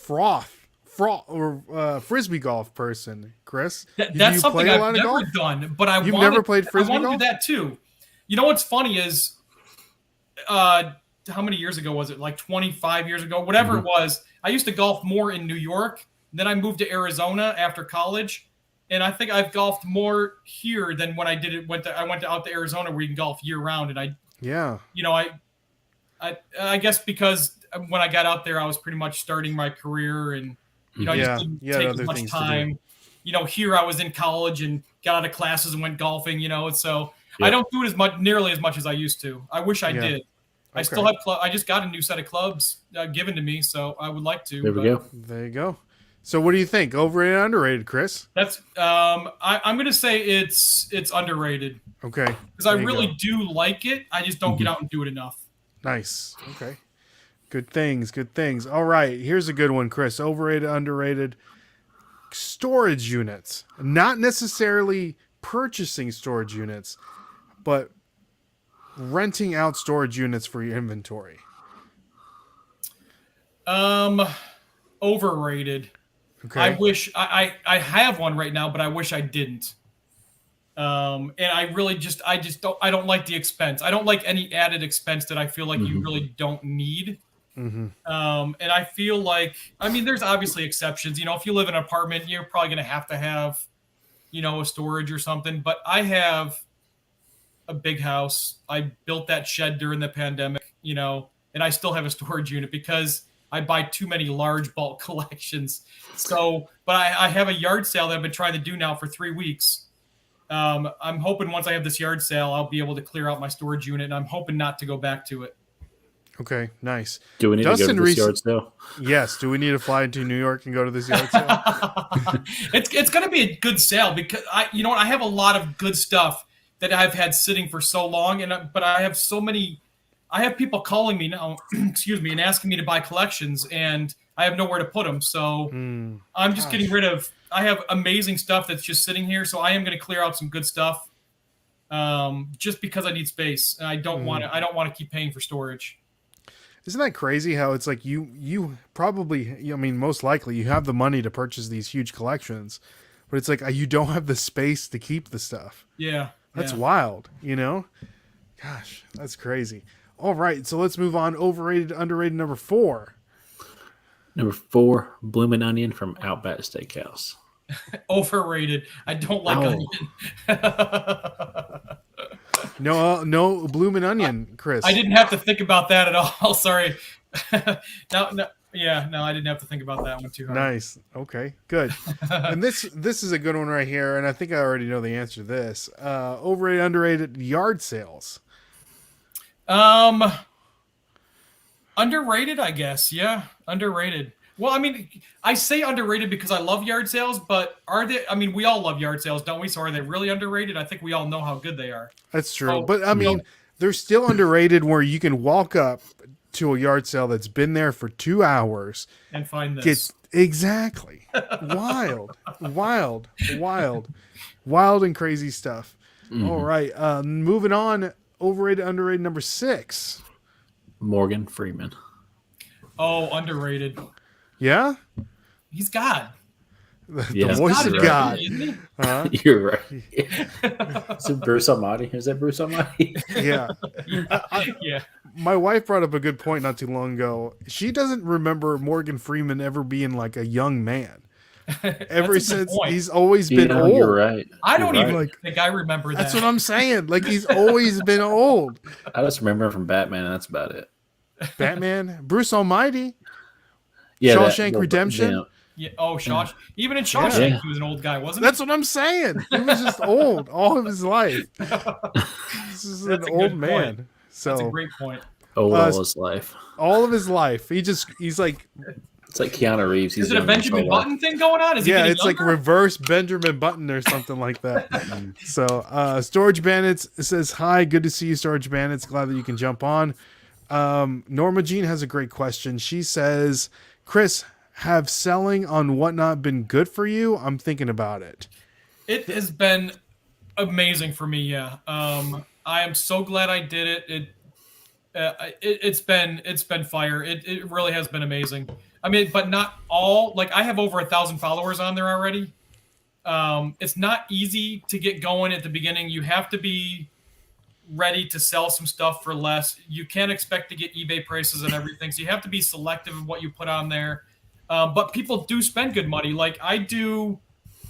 Speaker 1: frisbee golf person, Chris.
Speaker 2: That's something I've never done, but
Speaker 1: You've never played frisbee golf?
Speaker 2: I want to do that too. You know what's funny is, how many years ago was it? Like 25 years ago, whatever it was. I used to golf more in New York. Then I moved to Arizona after college, and I think I've golfed more here than when I did it. I went out to Arizona where you can golf year round, and I guess because when I got out there, I was pretty much starting my career, and I just didn't take as much time. Here I was in college and got out of classes and went golfing. So I don't do it nearly as much as I used to. I wish I did. I still have I just got a new set of clubs given to me, so I would like to.
Speaker 3: There we go.
Speaker 1: There you go. So what do you think? Overrated, underrated, Chris?
Speaker 2: That's I'm going to say it's underrated.
Speaker 1: Okay.
Speaker 2: Because I really do like it. I just don't get out and do it enough.
Speaker 1: Nice. Okay. Good things. Good things. All right. Here's a good one, Chris. Overrated, underrated. Storage units. Not necessarily purchasing storage units, but renting out storage units for your inventory.
Speaker 2: Overrated.
Speaker 1: Okay.
Speaker 2: I wish I have one right now, but I wish I didn't. And I don't like the expense. I don't like any added expense that I feel like you really don't need. And I feel like, there's obviously exceptions. If you live in an apartment, you're probably going to have, a storage or something. But I have a big house. I built that shed during the pandemic, and I still have a storage unit because I buy too many large bulk collections. So, but I have a yard sale that I've been trying to do now for 3 weeks. I'm hoping once I have this yard sale, I'll be able to clear out my storage unit, and I'm hoping not to go back to it.
Speaker 1: Okay, nice.
Speaker 3: Do we need to go to this yard sale?
Speaker 1: Yes. Do we need to fly to New York and go to this yard sale?
Speaker 2: It's going to be a good sale because I have a lot of good stuff that I've had sitting for so long, but I have so many. I have people calling me now, and asking me to buy collections, and I have nowhere to put them. So I'm just getting rid of. I have amazing stuff that's just sitting here, so I am going to clear out some good stuff, just because I need space. And I don't want to. I don't want to keep paying for storage.
Speaker 1: Isn't that crazy? How it's like you probably. Most likely you have the money to purchase these huge collections, but it's like you don't have the space to keep the stuff.
Speaker 2: Yeah.
Speaker 1: That's wild, Gosh, that's crazy. All right, so let's move on. Overrated, underrated, number 4.
Speaker 3: Number 4, Bloomin' Onion from Outback Steakhouse.
Speaker 2: Overrated. I don't like onion.
Speaker 1: No Bloomin' Onion, Chris.
Speaker 2: I didn't have to think about that at all. Sorry. No. Yeah, no, I didn't have to think about that one too hard.
Speaker 1: Nice. Okay, good. And this is a good one right here, and I think I already know the answer to this. Overrated, underrated, yard sales.
Speaker 2: Underrated, I guess. Yeah, underrated. Well, I say underrated because I love yard sales, but are they? We all love yard sales, don't we? So are they really underrated? I think we all know how good they are.
Speaker 1: That's true. So, but they're still underrated where you can walk up to a yard sale that's been there for 2 hours
Speaker 2: and find this.
Speaker 1: Exactly. Wild and crazy stuff. All right. Moving on. Overrated, underrated, number 6.
Speaker 3: Morgan Freeman.
Speaker 2: Oh, underrated.
Speaker 1: Yeah?
Speaker 2: He's God.
Speaker 1: The voice of God.
Speaker 2: Isn't he?
Speaker 3: You're right. Is it Bruce Almighty? Is that Bruce Almighty?
Speaker 1: Yeah.
Speaker 2: Yeah.
Speaker 1: My wife brought up a good point not too long ago. She doesn't remember Morgan Freeman ever being like a young man. Ever since he's always been old.
Speaker 3: You're right.
Speaker 2: I don't even
Speaker 1: like,
Speaker 2: think I remember that.
Speaker 1: That's what I'm saying. Like he's always been old.
Speaker 3: I just remember him from Batman, and that's about it.
Speaker 1: Batman, Bruce Almighty,
Speaker 3: Yeah,
Speaker 1: Shawshank Redemption.
Speaker 2: Yeah. Oh, Shawshank. Even in Shawshank, he was an old guy, wasn't he?
Speaker 1: That's what I'm saying. He was just old all of his life. This is an old man.
Speaker 2: Point.
Speaker 1: So
Speaker 2: that's a great point.
Speaker 3: All his life.
Speaker 1: All of his life. He's like.
Speaker 3: It's like Keanu Reeves.
Speaker 2: Is it a Benjamin Button thing going on? Is he
Speaker 1: it's
Speaker 2: younger?
Speaker 1: like reverse Benjamin Button or something like that. So, Storage Bandits says, hi, good to see you, Storage Bandits. Glad that you can jump on. Norma Jean has a great question. She says, Chris, have selling on Whatnot been good for you? I'm thinking about it.
Speaker 2: It has been amazing for me, yeah. I am so glad I did it. It's been fire. It really has been amazing. I mean, but not all. Like I have over 1,000 followers on there already. It's not easy to get going at the beginning. You have to be ready to sell some stuff for less. You can't expect to get eBay prices and everything. So you have to be selective of what you put on there. But people do spend good money. Like I do.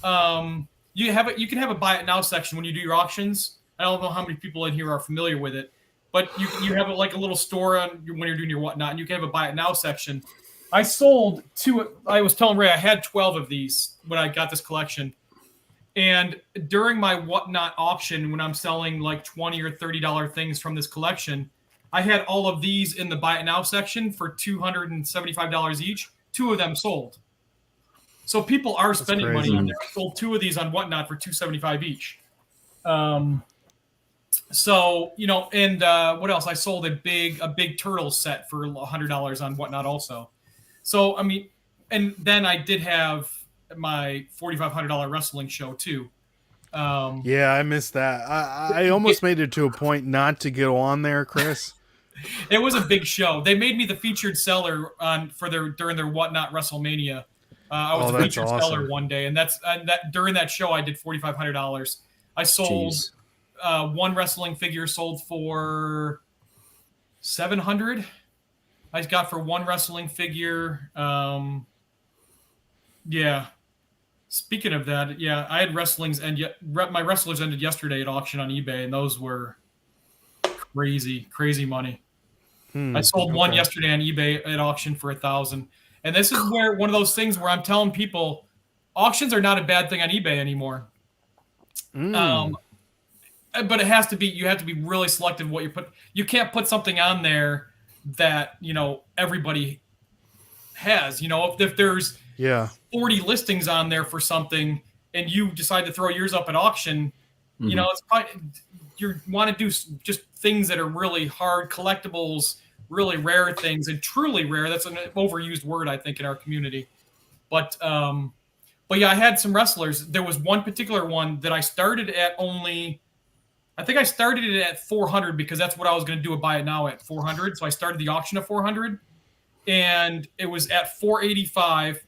Speaker 2: You can have a buy it now section when you do your auctions. I don't know how many people in here are familiar with it, but you have like a little store on when you're doing your Whatnot, and you can have a buy it now section. I sold two. I was telling Ray I had 12 of these when I got this collection. And during my Whatnot auction, when I'm selling like $20 or $30 things from this collection, I had all of these in the buy it now section for $275 each. 2 of them sold. So people are spending money on there. I sold 2 of these on Whatnot for $275 each. So, and what else? I sold a big turtle set for $100 on Whatnot also. So, I mean, and then I did have my $4,500 wrestling show too.
Speaker 1: Yeah, I missed that. I almost made it to a point not to go on there, Chris.
Speaker 2: It was a big show. They made me the featured seller during their Whatnot WrestleMania. I was the featured seller one day, and during that show I did $4,500. I sold one wrestling figure sold for $700. I got for one wrestling figure. Yeah. Speaking of that, yeah, I had my wrestlers ended yesterday at auction on eBay, and those were crazy money. I sold one yesterday on eBay at auction for $1,000. And this is where one of those things where I'm telling people auctions are not a bad thing on eBay anymore. But it has to be, you have to be really selective what you put. You can't put something on there that, everybody has. If there's 40 listings on there for something and you decide to throw yours up at auction, it's probably, you want to do just things that are really hard collectibles, really rare things, and truly rare. That's an overused word, I think, in our community. But yeah, I had some wrestlers. There was one particular one that I started at I think I started it at 400 because that's what I was going to do a buy it now at 400. So I started the auction at 400, and it was at 485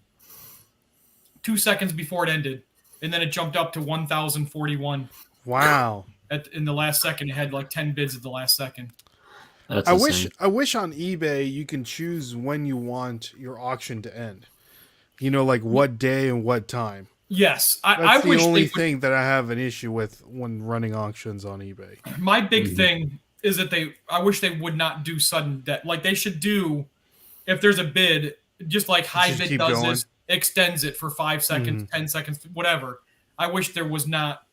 Speaker 2: 2 seconds before it ended, and then it jumped up to 1,041.
Speaker 1: Wow!
Speaker 2: In the last second, it had like 10 bids at the last second.
Speaker 1: I wish on eBay you can choose when you want your auction to end. Like what day and what time.
Speaker 2: Yes,
Speaker 1: that's the only thing that I have an issue with when running auctions on eBay.
Speaker 2: My big thing is that I wish they would not do sudden death. Like they should do, if there's a bid, just like high bid does this, extends it for 5 seconds, 10 seconds, whatever. I wish there was not,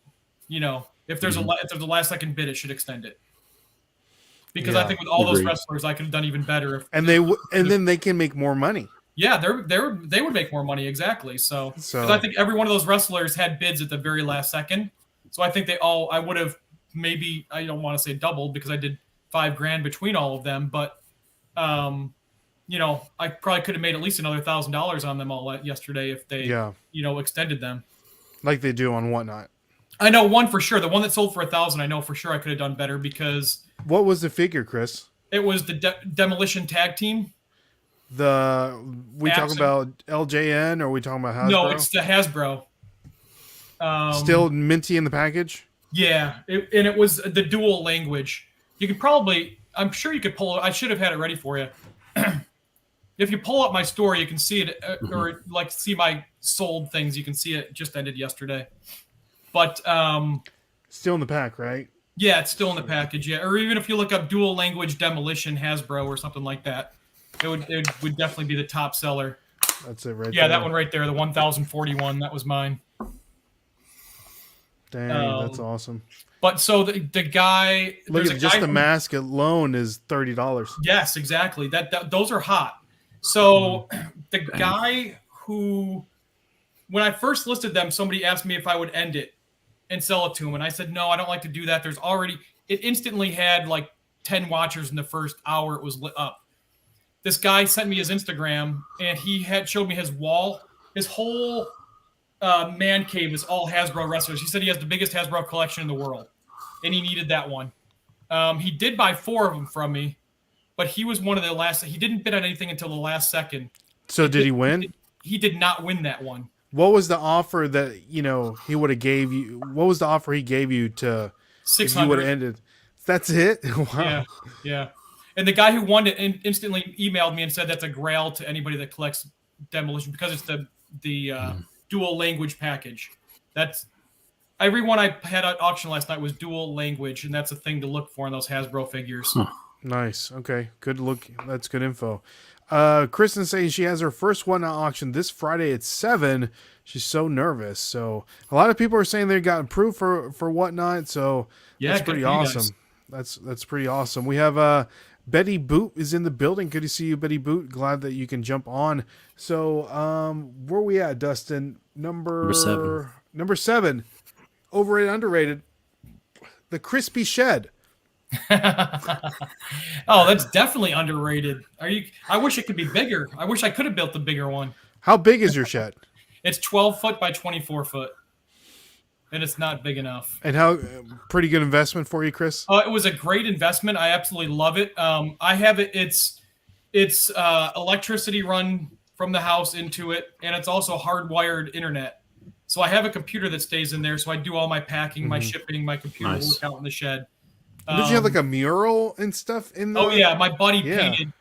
Speaker 2: if there's if there's a last second bid, it should extend it. Because I think with all those wrestlers, I could have done even better.
Speaker 1: And then they can make more money.
Speaker 2: Yeah, they would make more money, exactly. So I think every one of those wrestlers had bids at the very last second. So I think I would have maybe, I don't want to say doubled because I did $5,000 between all of them, but I probably could have made at least another $1,000 on them all yesterday if they extended them. Like
Speaker 1: they do on Whatnot.
Speaker 2: I know one for sure. The one that sold for $1,000, I know for sure I could have done better because.
Speaker 1: What was the figure, Chris?
Speaker 2: It was the Demolition Tag Team.
Speaker 1: We talking about LJN or are we talking about Hasbro?
Speaker 2: No, it's the Hasbro.
Speaker 1: Still minty in the package?
Speaker 2: Yeah, and it was the dual language. You could probably, I'm sure you could pull it. I should have had it ready for you. If you pull up my store, you can see it, or like see my sold things. You can see it just ended yesterday. But
Speaker 1: still in the pack, right?
Speaker 2: Yeah, it's still in the package. Yeah, or even if you look up dual language demolition Hasbro or something like that, it would definitely be the top seller.
Speaker 1: That's it, right?
Speaker 2: Yeah, that one right there, the 1041. That was mine.
Speaker 1: Dang, that's awesome.
Speaker 2: But so the guy,
Speaker 1: look at just the mask alone is $30.
Speaker 2: Yes, exactly. That those are hot. So the guy who, when I first listed them, somebody asked me if I would end it and sell it to him, and I said no, I don't like to do that. There's already, it instantly had like 10 watchers in the first hour it was lit up. This guy sent me his Instagram, and he had showed me his wall. His whole man cave is all Hasbro wrestlers. He said he has the biggest Hasbro collection in the world, and he needed that one. He did buy 4 of them from me, but he was one of the last. He didn't bid on anything until the last second.
Speaker 1: So did he win?
Speaker 2: He did not win that one.
Speaker 1: What was the offer that he would have gave you? What was the offer he gave you to?
Speaker 2: 600.
Speaker 1: You would have ended. That's it. Wow.
Speaker 2: Yeah. And the guy who won it instantly emailed me and said that's a grail to anybody that collects demolition because it's the dual language package. That's every one I had at auction last night was dual language, and that's a thing to look for in those Hasbro figures.
Speaker 1: Nice. Okay. Good look. That's good info. Kristen saying she has her first one at auction this Friday at 7. She's so nervous. So a lot of people are saying they got approved for whatnot. So that's pretty awesome. That's pretty awesome. We have Betty Boot is in the building. Good to see you, Betty Boot. Glad that you can jump on. So where are we at, Dustin? Number 7. Overrated, underrated. The Crispy Shed.
Speaker 2: Oh, that's definitely underrated. I wish it could be bigger. I wish I could have built the bigger one.
Speaker 1: How big is your shed?
Speaker 2: It's 12 foot by 24 foot. And it's not big enough.
Speaker 1: And how pretty good investment for you, Chris?
Speaker 2: It was a great investment. I absolutely love it. I have it. It's electricity run from the house into it, and it's also hardwired internet. So I have a computer that stays in there. So I do all my packing, my shipping, my computer work out in the shed.
Speaker 1: Did you have like a mural and stuff in there?
Speaker 2: Oh yeah, my buddy painted.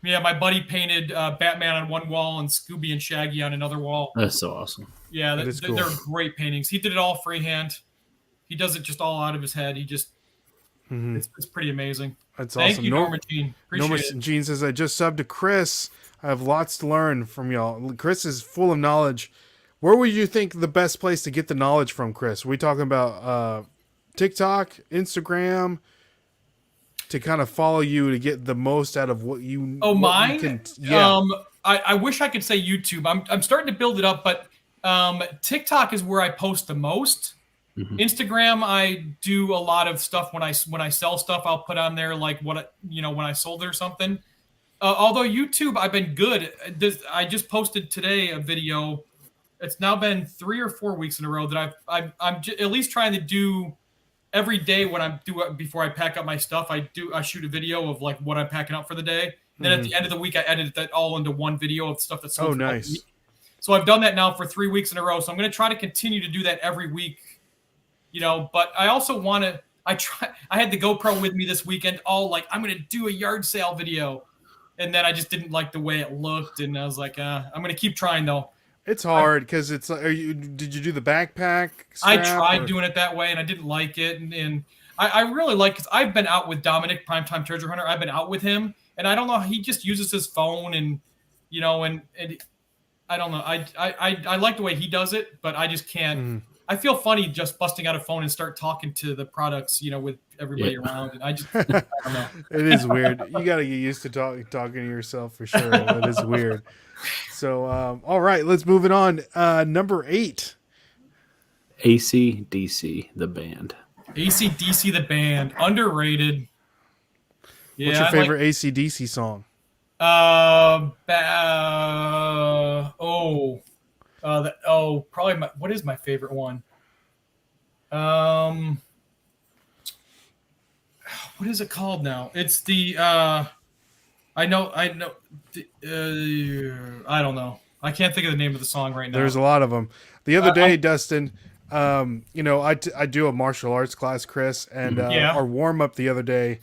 Speaker 2: Yeah, my buddy painted Batman on one wall and Scooby and Shaggy on another wall.
Speaker 3: That's so awesome.
Speaker 2: Yeah, they're great paintings. He did it all freehand. He does it just all out of his head. He just, it's pretty amazing.
Speaker 1: That's
Speaker 2: Thank
Speaker 1: awesome.
Speaker 2: you, Norma Jean. Appreciate it.
Speaker 1: Jean says, I just subbed to Chris. I have lots to learn from y'all. Chris is full of knowledge. Where would you think the best place to get the knowledge from, Chris? Are we talking about TikTok, Instagram, to kind of follow you to get the most out of what you?
Speaker 2: Oh, mine.
Speaker 1: Yeah.
Speaker 2: I wish I could say YouTube. I'm starting to build it up, but TikTok is where I post the most. Instagram, I do a lot of stuff when I sell stuff. I'll put on there like when I sold it or something. Although YouTube, I've been good. I just posted today a video. It's now been 3 or 4 weeks in a row that I'm at least trying to do. Every day when I'm before I pack up my stuff, I shoot a video of like what I'm packing up for the day. And then at the end of the week, I edit that all into one video of stuff that's sold.
Speaker 1: Oh, nice.
Speaker 2: So I've done that now for 3 weeks in a row. So I'm going to try to continue to do that every week, but I also want to, I had the GoPro with me this weekend, all like, I'm going to do a yard sale video. And then I just didn't like the way it looked. And I was like, I'm going to keep trying though.
Speaker 1: It's hard because it's like, did you do the backpack
Speaker 2: strap? I tried doing it that way and I didn't like it. And I really like, because I've been out with Dominic, Primetime Treasure Hunter. I've been out with him and I don't know. He just uses his phone and I don't know. I like the way he does it, but I just can't. I feel funny just busting out a phone and start talking to the products, with everybody around. And I don't know.
Speaker 1: It is weird. You got to get used to talking to yourself for sure. It is weird. So, all right, let's move it on. Number 8.
Speaker 3: AC/DC, the band.
Speaker 2: AC/DC, the band. Underrated. Yeah,
Speaker 1: what's your favorite AC/DC song?
Speaker 2: Probably what is my favorite one? What is it called now? It's the I don't know. I can't think of the name of the song right now.
Speaker 1: There's a lot of them. The other day, Dustin, I do a martial arts class, Chris, and our warm up the other day,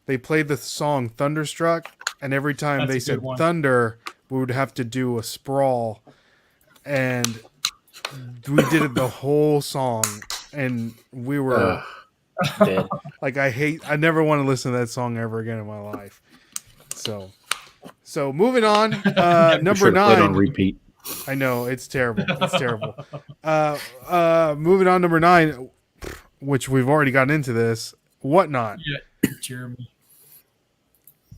Speaker 1: they played the song Thunderstruck, and every time
Speaker 2: That's
Speaker 1: they
Speaker 2: a
Speaker 1: said
Speaker 2: good one.
Speaker 1: thunder, we would have to do a sprawl, and we did it the whole song, and we were
Speaker 3: Dead.
Speaker 1: like, I never want to listen to that song ever again in my life. So moving on, number
Speaker 3: Sure to play it on
Speaker 1: 9.
Speaker 3: repeat.
Speaker 1: I know it's terrible. It's terrible. Moving on, number 9, which we've already gotten into this. Whatnot.
Speaker 2: Yeah, Jeremy.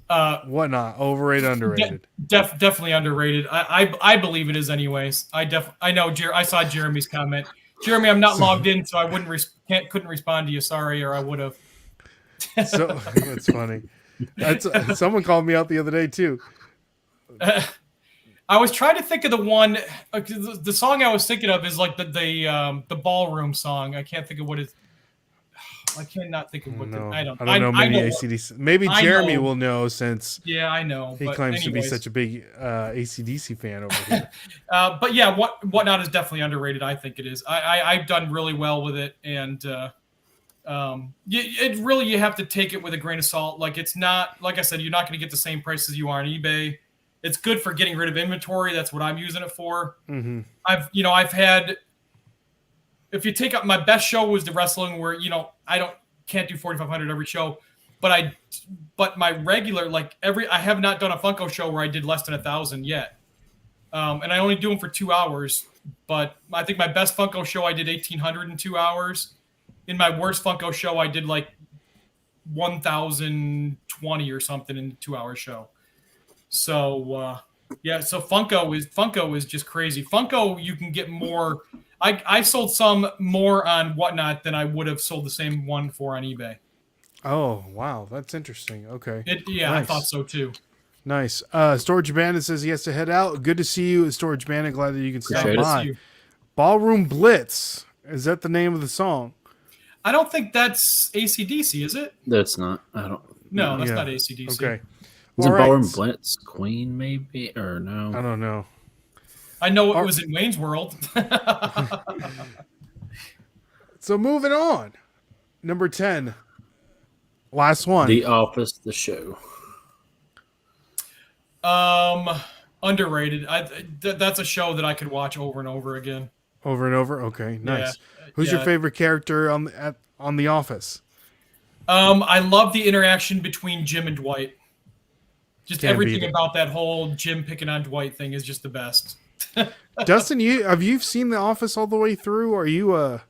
Speaker 1: Whatnot. Overrated, underrated.
Speaker 2: Definitely underrated. I believe it is anyways. I know. I saw Jeremy's comment. Jeremy, I'm not logged in, so I couldn't respond to you. Sorry, or I would have.
Speaker 1: So that's funny. Someone called me out the other day too.
Speaker 2: I was trying to think of the one. The song I was thinking of is like the ballroom song. I can't think of what it. I cannot think of what. I don't know.
Speaker 1: Maybe ACDC. Maybe Jeremy will know since.
Speaker 2: Yeah, I know.
Speaker 1: He claims to be such a big ACDC fan over here.
Speaker 2: But yeah, Whatnot is definitely underrated. I think it is. I've done really well with it, and you have to take it with a grain of salt. Like, it's not, like I said, you're not going to get the same price as you are on eBay. It's good for getting rid of inventory. That's what I'm using it for.
Speaker 1: Mm-hmm.
Speaker 2: I've had. If you take up my best show was the wrestling, where I can't do 4,500 every show, but my regular, I have not done a Funko show where I did less than 1,000 yet, and I only do them for 2 hours. But I think my best Funko show I did 1,800 in 2 hours. In my worst Funko show, I did like 1,020 or something in a 2-hour show. So so Funko is just crazy. Funko, you can get more. I sold some more on Whatnot than I would have sold the same one for on eBay.
Speaker 1: Oh, wow. That's interesting. Okay.
Speaker 2: Nice. I thought so too.
Speaker 1: Nice. Storage Bandit says he has to head out. Good to see you, Storage Bandit. Glad that you can stop by. Ballroom Blitz. Is that the name of the song?
Speaker 2: I don't think that's AC/DC, is it?
Speaker 3: That's not. I don't.
Speaker 2: No, that's not AC/DC.
Speaker 1: Okay.
Speaker 3: Was it Ballroom Blitz? Queen, maybe? Or no?
Speaker 1: I don't know.
Speaker 2: I know it was in Wayne's World.
Speaker 1: So moving on. Number 10. Last one.
Speaker 3: The Office, the show.
Speaker 2: Underrated. That's a show that I could watch over and over again.
Speaker 1: Over and over? Okay, nice. Yeah. Who's your favorite character on The Office?
Speaker 2: I love the interaction between Jim and Dwight. Just everything about that whole Jim picking on Dwight thing is just the best.
Speaker 1: Dustin, have you seen The Office all the way through? Or are you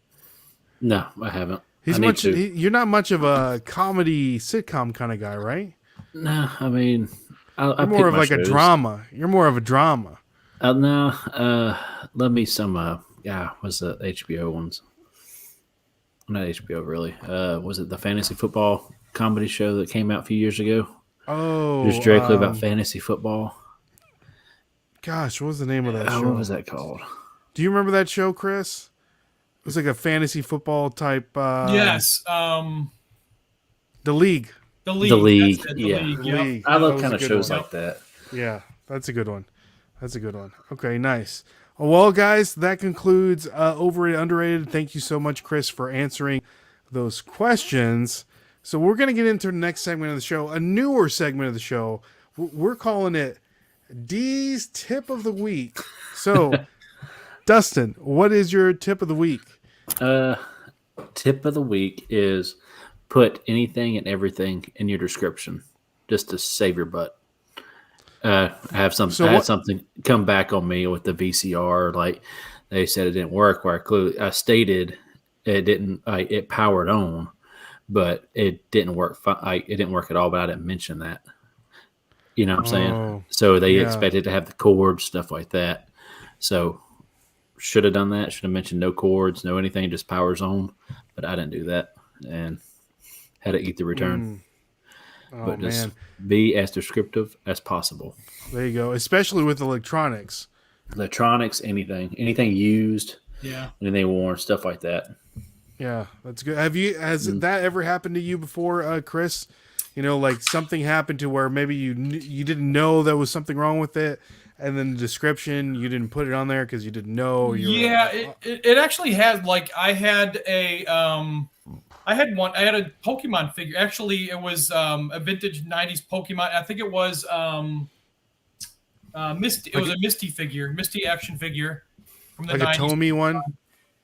Speaker 3: No, I haven't.
Speaker 1: You're not much of a comedy sitcom kind of guy, right?
Speaker 3: No, I mean,
Speaker 1: you're more of like a drama. You're more of a drama.
Speaker 3: No, love me some. Was the HBO ones? Not HBO, really. Was it the fantasy football comedy show that came out a few years ago?
Speaker 1: Oh,
Speaker 3: just directly about fantasy football.
Speaker 1: Gosh, what was the name of that show?
Speaker 3: What was that called?
Speaker 1: Do you remember that show, Chris? It was like a fantasy football type.
Speaker 2: Yes.
Speaker 1: The League.
Speaker 2: The League.
Speaker 3: The League.
Speaker 1: League.
Speaker 3: I love kind of shows like that.
Speaker 1: Yeah, that's a good one. Okay, nice. Well, guys, that concludes Overrated, Underrated. Thank you so much, Chris, for answering those questions. So we're going to get into the next segment of the show, a newer segment of the show. We're calling it D's Tip of the Week. So, Dustin, what is your tip of the week?
Speaker 3: Tip of the week is put anything and everything in your description just to save your butt. I had something come back on me with the VCR. Like, they said it didn't work. Where I stated it didn't. It powered on, but it didn't work. It didn't work at all. But I didn't mention that. You know what I'm saying? So they expected to have the cords, stuff like that. So should have done that. Should have mentioned no cords, no anything, just powers on. But I didn't do that and had to eat the return. But just be as descriptive as possible.
Speaker 1: There you go. Especially with electronics.
Speaker 3: Electronics, anything used, anything worn, stuff like that.
Speaker 1: Yeah, that's good. Has that ever happened to you before, Chris? You know, like something happened to where maybe you didn't know there was something wrong with it, and then the description you didn't put it on there because you didn't know.
Speaker 2: It actually had like I had a Pokemon figure. Actually, it was a vintage '90s Pokemon. I think it was Misty. It was a Misty action figure from the
Speaker 1: like
Speaker 2: 90s.
Speaker 1: A Tomy one.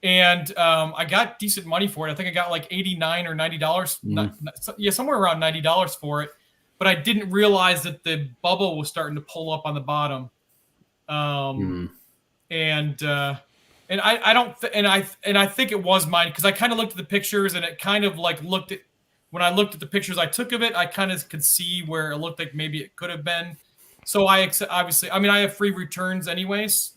Speaker 2: And I got decent money for it. I think I got like $89 or $90. Somewhere around $90 for it. But I didn't realize that the bubble was starting to pull up on the bottom. And I think it was mine because I kind of looked at the pictures and it kind of like when I looked at the pictures I took of it, I kind of could see where it looked like maybe it could have been. So I have free returns anyways,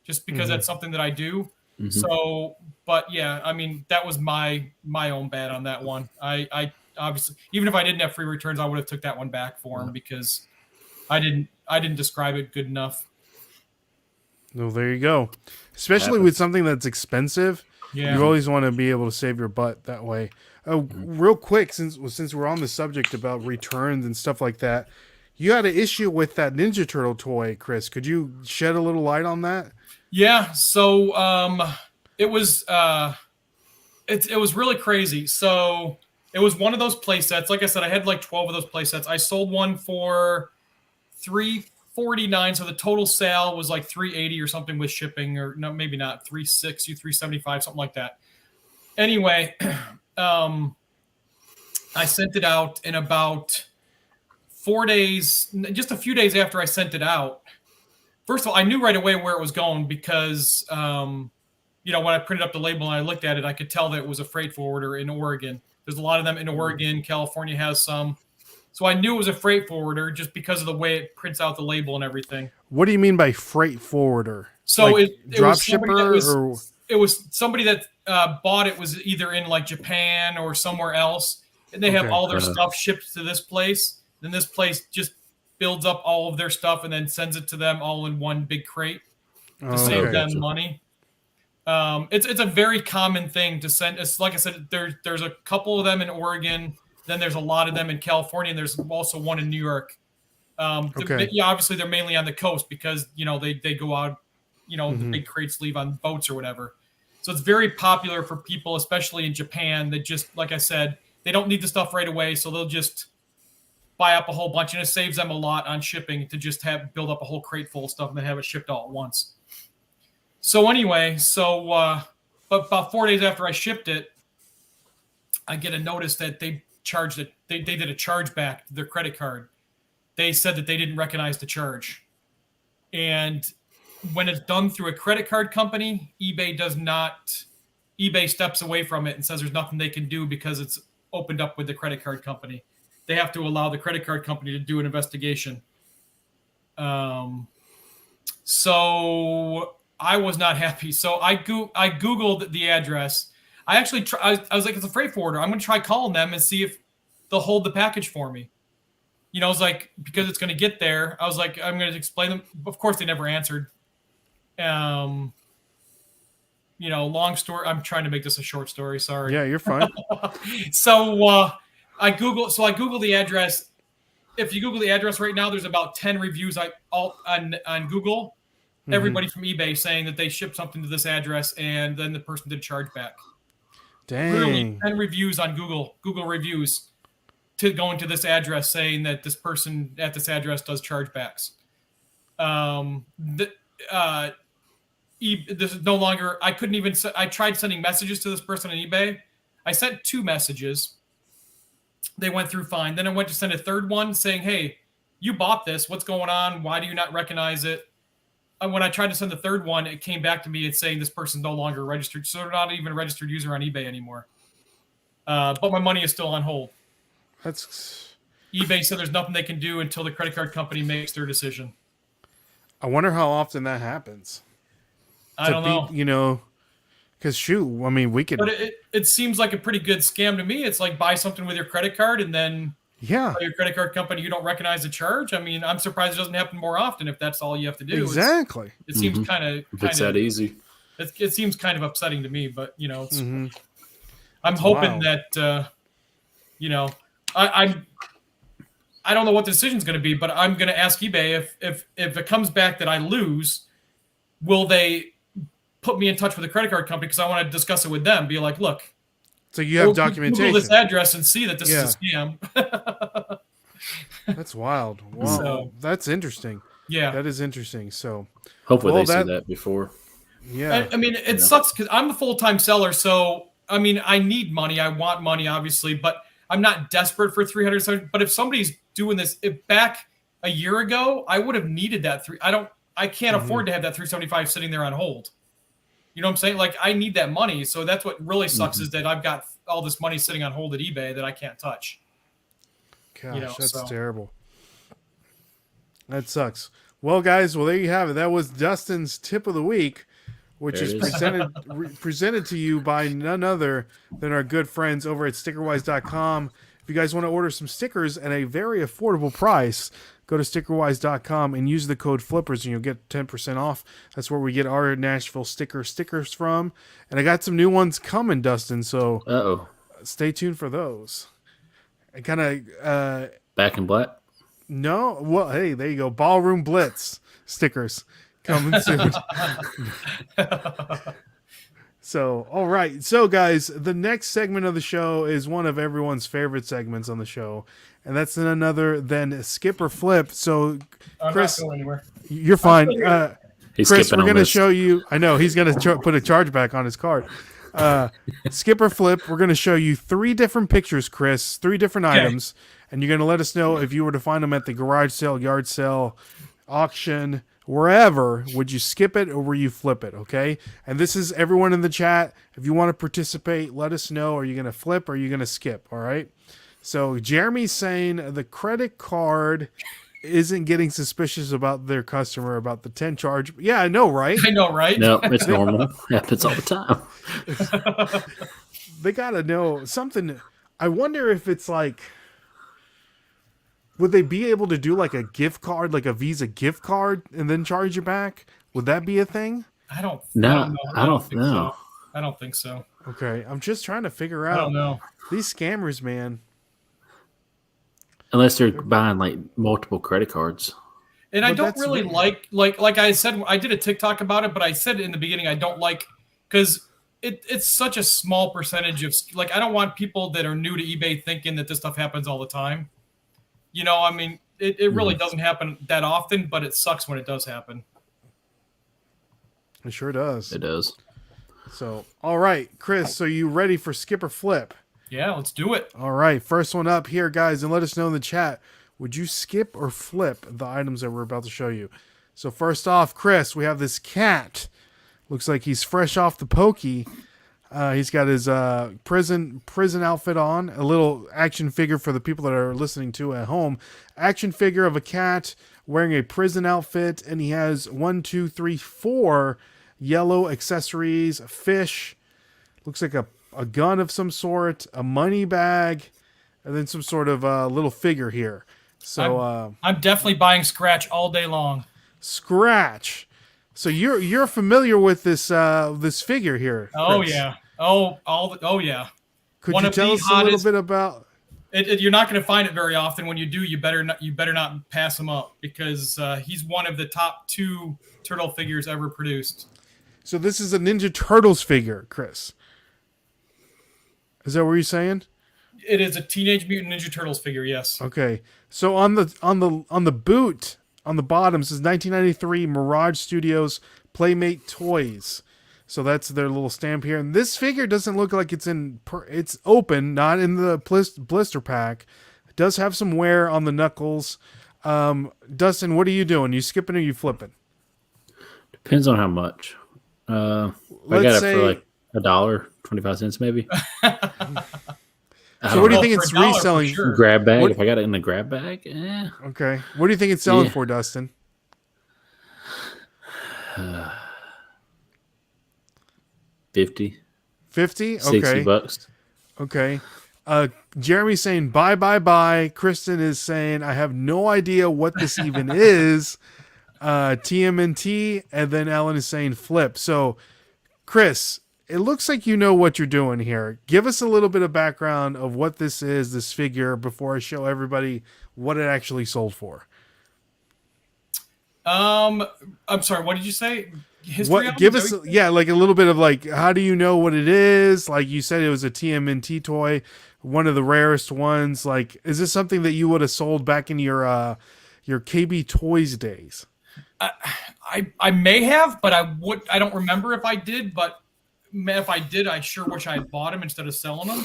Speaker 2: just because that's something that I do. So, but yeah, I mean, that was my own bad on that one. I obviously, even if I didn't have free returns, I would have took that one back for him because I didn't describe it good enough.
Speaker 1: Well, there you go. Especially with something that's expensive, you always want to be able to save your butt that way. Real quick, since we're on the subject about returns and stuff like that, you had an issue with that Ninja Turtle toy, Chris. Could you shed a little light on that?
Speaker 2: Yeah, so it was really crazy. So it was one of those play sets. Like I said, I had like 12 of those play sets. I sold one for $349, so the total sale was like $380 or something with shipping, or no, maybe not, $360, $375, something like that. Anyway, I sent it out in about 4 days, just a few days after I sent it out. First of all, I knew right away where it was going because, when I printed up the label and I looked at it, I could tell that it was a freight forwarder in Oregon. There's a lot of them in Oregon. California has some. So I knew it was a freight forwarder just because of the way it prints out the label and everything.
Speaker 1: What do you mean by freight forwarder?
Speaker 2: So
Speaker 1: like
Speaker 2: it
Speaker 1: drop
Speaker 2: was
Speaker 1: shipper
Speaker 2: it was somebody that bought it was either in like Japan or somewhere else, and they have all their stuff shipped to this place. Then this place just builds up all of their stuff and then sends it to them all in one big crate to save them money. It's a very common thing to send. It's like I said, there's a couple of them in Oregon. Then there's a lot of them in California, and there's also one in New York. Obviously they're mainly on the coast because they go out, the big crates leave on boats or whatever. So it's very popular for people, especially in Japan, that just, like I said, they don't need the stuff right away, so they'll just buy up a whole bunch, and it saves them a lot on shipping to just build up a whole crate full of stuff and then have it shipped all at once. So anyway, but about 4 days after I shipped it, I get a notice that they charged it. They did a charge back to their credit card. They said that they didn't recognize the charge. And when it's done through a credit card company, eBay steps away from it and says there's nothing they can do because it's opened up with the credit card company. They have to allow the credit card company to do an investigation. So I was not happy. So I Googled the address. I actually I was like, it's a freight forwarder. I'm going to try calling them and see if they'll hold the package for me. I was like, because it's going to get there. I was like, I'm going to explain them. Of course, they never answered. Long story. I'm trying to make this a short story. Sorry.
Speaker 1: Yeah, you're fine.
Speaker 2: So I Googled the address. If you Google the address right now, there's about 10 reviews on Google. Everybody from eBay saying that they shipped something to this address and then the person did charge back.
Speaker 1: Dang.
Speaker 2: Literally 10 reviews on Google reviews to go into this address saying that this person at this address does chargebacks. This is no longer, I couldn't even, I tried sending messages to this person on eBay. I sent 2 messages. They went through fine. Then I went to send a third one saying, hey, you bought this. What's going on? Why do you not recognize it? And when I tried to send the third one, it came back to me. It's saying this person's no longer registered. So they're not even a registered user on eBay anymore. But my money is still on hold. eBay said there's nothing they can do until the credit card company makes their decision.
Speaker 1: I wonder how often that happens.
Speaker 2: I don't know.
Speaker 1: Because shoot, I mean, we could.
Speaker 2: But it seems like a pretty good scam to me. It's like buy something with your credit card and then tell your credit card company you don't recognize the charge. I mean, I'm surprised it doesn't happen more often if that's all you have to do.
Speaker 1: Exactly.
Speaker 2: It seems kind of
Speaker 3: that easy.
Speaker 2: It seems kind of upsetting to me, but it's. I'm hoping that I'm I don't know what the decision's going to be, but I'm going to ask eBay if it comes back that I lose, will they put me in touch with a credit card company? Because I want to discuss it with them. Be like, look,
Speaker 1: so you have documentation.
Speaker 2: Google this address and see that this is a scam.
Speaker 1: That's wild. Wow,
Speaker 2: So,
Speaker 1: that's interesting.
Speaker 2: Yeah,
Speaker 1: that is interesting. So
Speaker 3: hopefully they see that before.
Speaker 1: Yeah,
Speaker 2: I mean, it sucks because I'm a full-time seller, so I mean, I need money. I want money, obviously, but I'm not desperate for 300. But if somebody's doing this, if back a year ago, I would have needed that I can't afford to have that 375 sitting there on hold. You know what I'm saying? Like, I need that money. So that's what really sucks is that I've got all this money sitting on hold at eBay that I can't touch.
Speaker 1: Gosh, that's terrible. That sucks. Well, guys, there you have it. That was Dustin's tip of the week, which is presented to you by none other than our good friends over at stickerwise.com. If you guys want to order some stickers at a very affordable price, go to stickerwise.com and use the code FLIPPERS and you'll get 10% off. That's where we get our Nashville stickers from. And I got some new ones coming, Dustin, so stay tuned for those. I kind of...
Speaker 3: Back in black?
Speaker 1: No. Well, hey, there you go. Ballroom Blitz stickers coming soon. So, all right. So, guys, the next segment of the show is one of everyone's favorite segments on the show, and that's none other than Skip or Flip. So, Chris, you're fine. Chris, we're going to show you. I know he's going to put a chargeback on his card. Skip or Flip, we're going to show you 3 different pictures, Chris, 3 different items, and you're going to let us know if you were to find them at the garage sale, yard sale, auction, wherever, would you skip it or will you flip it, okay? And this is everyone in the chat. If you want to participate, let us know. Are you going to flip or are you going to skip, all right? So Jeremy's saying the credit card isn't getting suspicious about their customer about the 10 charge. Yeah, I know, right?
Speaker 2: I know, right?
Speaker 3: No, it's normal. Happens all the time.
Speaker 1: They got to know something. I wonder if it's like... Would they be able to do like a gift card, like a Visa gift card, and then charge you back? Would that be a thing?
Speaker 2: I don't
Speaker 3: know.
Speaker 2: So. I don't think so.
Speaker 1: Okay, I'm just trying to figure out.
Speaker 2: I don't know.
Speaker 1: These scammers, man.
Speaker 3: Unless they're buying like multiple credit cards.
Speaker 2: And I don't really like I said, I did a TikTok about it, but I said in the beginning I don't like because it's such a small percentage of like I don't want people that are new to eBay thinking that this stuff happens all the time. You know, I mean, it really doesn't happen that often, but it sucks when it does happen.
Speaker 1: It sure does.
Speaker 3: It does.
Speaker 1: So, all right, Chris, so you ready for skip or flip?
Speaker 2: Yeah, let's do it.
Speaker 1: All right, first one up here, guys, and let us know in the chat. Would you skip or flip the items that we're about to show you? So first off, Chris, we have this cat. Looks like he's fresh off the pokey. He's got his prison outfit on, a little action figure for the people that are listening to at home. Action figure of a cat wearing a prison outfit, and he has 4 yellow accessories, a fish, looks like a gun of some sort, a money bag, and then some sort of little figure here. So
Speaker 2: I'm definitely buying Scratch all day long.
Speaker 1: Scratch. So you're familiar with this this figure here?
Speaker 2: Oh
Speaker 1: Chris.
Speaker 2: yeah. Oh yeah.
Speaker 1: Could you tell us a little bit about?
Speaker 2: You're not going to find it very often. When you do, you better not pass him up because he's one of the top 2 turtle figures ever produced.
Speaker 1: So this is a Ninja Turtles figure, Chris. Is that what you're saying?
Speaker 2: It is a Teenage Mutant Ninja Turtles figure. Yes.
Speaker 1: Okay. So on the boot. On the bottom says 1993 Mirage Studios Playmate Toys. So that's their little stamp here. And this figure doesn't look like it's open, not in the blister pack. It does have some wear on the knuckles. Dustin, what are you doing? You skipping or you flipping?
Speaker 3: Depends on how much. I got it for like $1.25 maybe.
Speaker 1: So what do you think it's reselling?
Speaker 2: Sure.
Speaker 3: Grab bag. If I got it in the grab bag,
Speaker 1: Okay. What do you think it's selling for, Dustin?
Speaker 3: 50.
Speaker 1: 50? Okay.
Speaker 3: 60 bucks.
Speaker 1: Okay. Jeremy's saying bye. Kristen is saying I have no idea what this even is. TMNT, and then Ellen is saying flip. So, Chris, it looks like you know what you're doing here. Give us a little bit of background of what this is, this figure, before I show everybody what it actually sold for.
Speaker 2: I'm sorry. What did you say? History?
Speaker 1: What? Give us, like a little bit of like, how do you know what it is? Like you said, it was a TMNT toy, one of the rarest ones. Like, is this something that you would have sold back in your KB Toys days?
Speaker 2: I may have, but I don't remember if I did. But if I did, I sure wish I had bought him instead of selling him.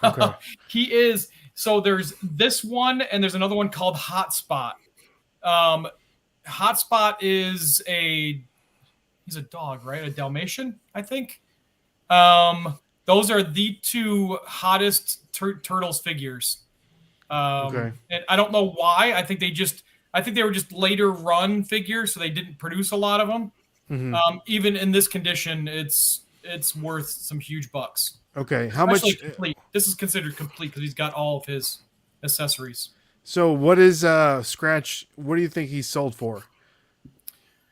Speaker 1: Okay.
Speaker 2: He is. So there's this one, and there's another one called Hotspot. Hotspot is he's a dog, right? A Dalmatian, I think. Those are the two hottest Turtles figures.
Speaker 1: Okay.
Speaker 2: And I don't know why. I think they were just later run figures, so they didn't produce a lot of them.
Speaker 1: Mm-hmm.
Speaker 2: Even in this condition, it's worth some huge bucks.
Speaker 1: Okay. How
Speaker 2: Especially
Speaker 1: much?
Speaker 2: complete. This is considered complete because he's got all of his accessories.
Speaker 1: So what is Scratch? What do you think he sold for?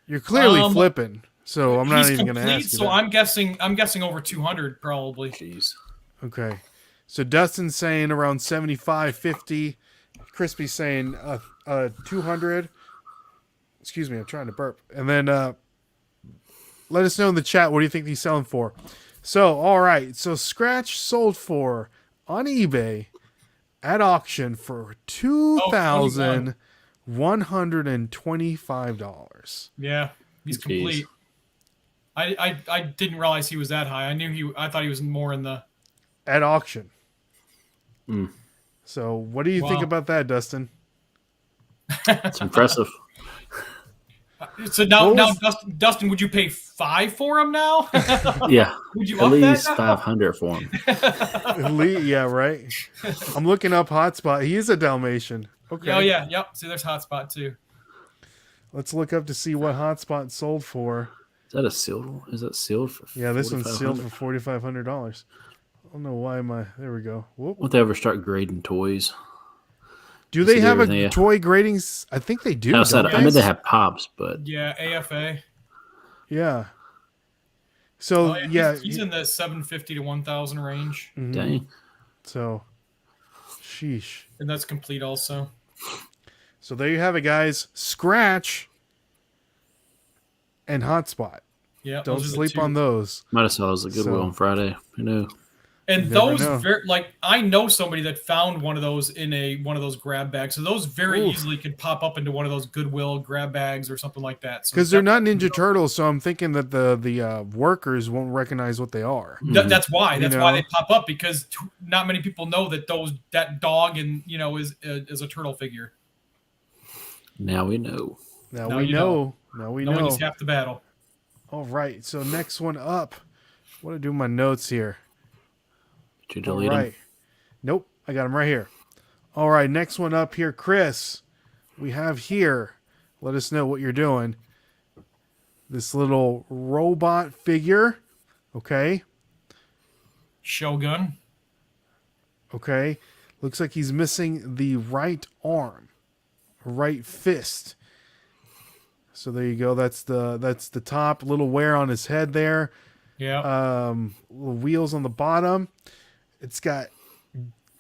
Speaker 1: You're clearly flipping, so I'm not even going to ask you.
Speaker 2: So
Speaker 1: that.
Speaker 2: I'm guessing over 200 probably.
Speaker 3: Jeez.
Speaker 1: Okay. So Dustin's saying around 75, 50. Crispy's saying 200. Excuse me, I'm trying to burp. And then let us know in the chat, what do you think he's selling for? So, all right. So Scratch sold for on eBay at auction for $2,125.
Speaker 2: Yeah, he's complete. I didn't realize he was that high. I thought he was more in the
Speaker 1: at auction. So, what do you think about that, Dustin?
Speaker 3: It's impressive.
Speaker 2: So now, Dustin, would you pay $5 for him now?
Speaker 3: Yeah,
Speaker 2: would you
Speaker 3: at least $500 for him.
Speaker 1: Yeah, right. I'm looking up Hotspot. He is a Dalmatian. Okay.
Speaker 2: Oh yeah, yep. See, there's Hotspot too.
Speaker 1: Let's look up to see what Hotspot sold for.
Speaker 3: Is that a sealed? Is that sealed for?
Speaker 1: Yeah, this one's sealed for $4,500. I don't know why there we go. Whoop.
Speaker 3: Won't they ever start grading toys?
Speaker 1: Do they have a toy grading? I think they do.
Speaker 3: I mean, they have Pops, but
Speaker 2: yeah, AFA.
Speaker 1: Yeah. So
Speaker 2: he's in the 750 to 1,000 range.
Speaker 1: Mm-hmm.
Speaker 3: Dang.
Speaker 1: So, sheesh.
Speaker 2: And that's complete also.
Speaker 1: So there you have it, guys. Scratch and Hotspot.
Speaker 2: Yeah,
Speaker 1: don't sleep on those.
Speaker 3: Might have saw those at Goodwill on Friday. Who knew?
Speaker 2: And those, I know somebody that found one of those in one of those grab bags. So those very easily could pop up into one of those Goodwill grab bags or something like that.
Speaker 1: Because they're not Ninja Turtles, so I'm thinking that the workers won't recognize what they are.
Speaker 2: That's why. That's why they pop up, because not many people know that that dog is a turtle figure.
Speaker 3: Now we know.
Speaker 1: Now we know.
Speaker 2: Knowing is half the battle.
Speaker 1: All right. So next one up. I want to do my notes here.
Speaker 3: Did you delete them?
Speaker 1: Nope. I got them right here. All right. Next one up here, Chris. We have here. Let us know what you're doing. This little robot figure. Okay.
Speaker 2: Shogun.
Speaker 1: Okay. Looks like he's missing the right arm. Right fist. So there you go. That's the top. Little wear on his head there.
Speaker 2: Yeah.
Speaker 1: Little wheels on the bottom. It's got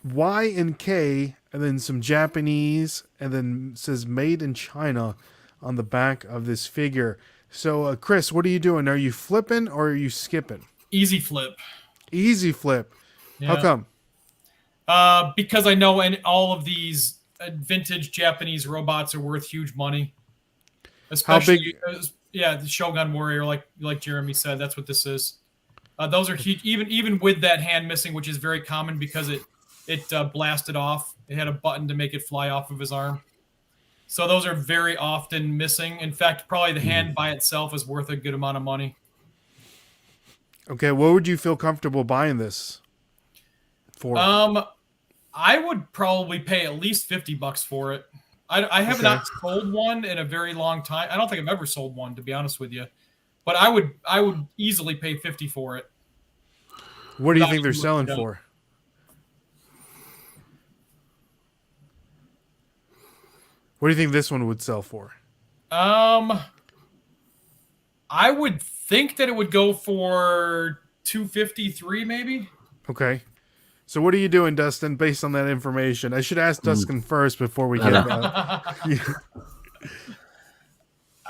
Speaker 1: Y and K, and then some Japanese, and then it says "Made in China" on the back of this figure. So, Chris, what are you doing? Are you flipping or are you skipping?
Speaker 2: Easy flip.
Speaker 1: Easy flip. Yeah. How
Speaker 2: come? Because I know all of these vintage Japanese robots are worth huge money. Especially, the Shogun Warrior, like Jeremy said, that's what this is. Those are huge, even with that hand missing, which is very common because it blasted off. It had a button to make it fly off of his arm. So those are very often missing. In fact, probably the hand by itself is worth a good amount of money.
Speaker 1: Okay, what would you feel comfortable buying this for?
Speaker 2: I would probably pay at least $50 for it. I have not sold one in a very long time. I don't think I've ever sold one, to be honest with you. But I would easily pay $50 for it.
Speaker 1: What do you think they're selling for? What do you think this one would sell for?
Speaker 2: I would think that it would go for 253 maybe.
Speaker 1: Okay. So what are you doing, Dustin, based on that information? I should ask Dustin first before we get
Speaker 3: I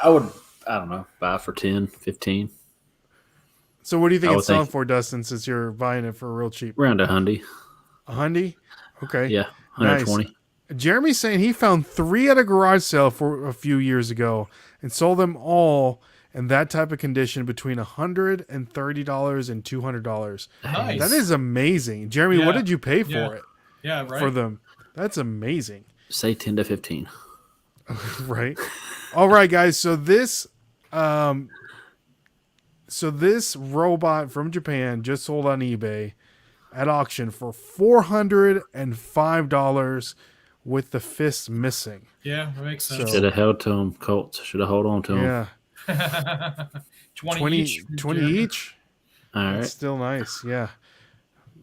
Speaker 3: don't know, buy for 10, 15.
Speaker 1: So what do you think it's selling for, Dustin, since you're buying it for real cheap?
Speaker 3: Around $100.
Speaker 1: $100? Okay.
Speaker 3: Yeah, 120.
Speaker 1: Nice. Jeremy's saying he found 3 at a garage sale for a few years ago and sold them all in that type of condition between $130 and $200.
Speaker 2: Nice.
Speaker 1: That is amazing. Jeremy, what did you pay for it?
Speaker 2: Yeah, right.
Speaker 1: For them. That's amazing.
Speaker 3: Say 10 to 15.
Speaker 1: Right. All right, guys. So this robot from Japan just sold on eBay at auction for $405 with the fist missing.
Speaker 2: Yeah, that makes sense.
Speaker 3: Should have held to them, Colts. Should have held on to them.
Speaker 1: Yeah.
Speaker 2: 20 each.
Speaker 1: 20 each?
Speaker 3: All right.
Speaker 1: That's still nice. Yeah.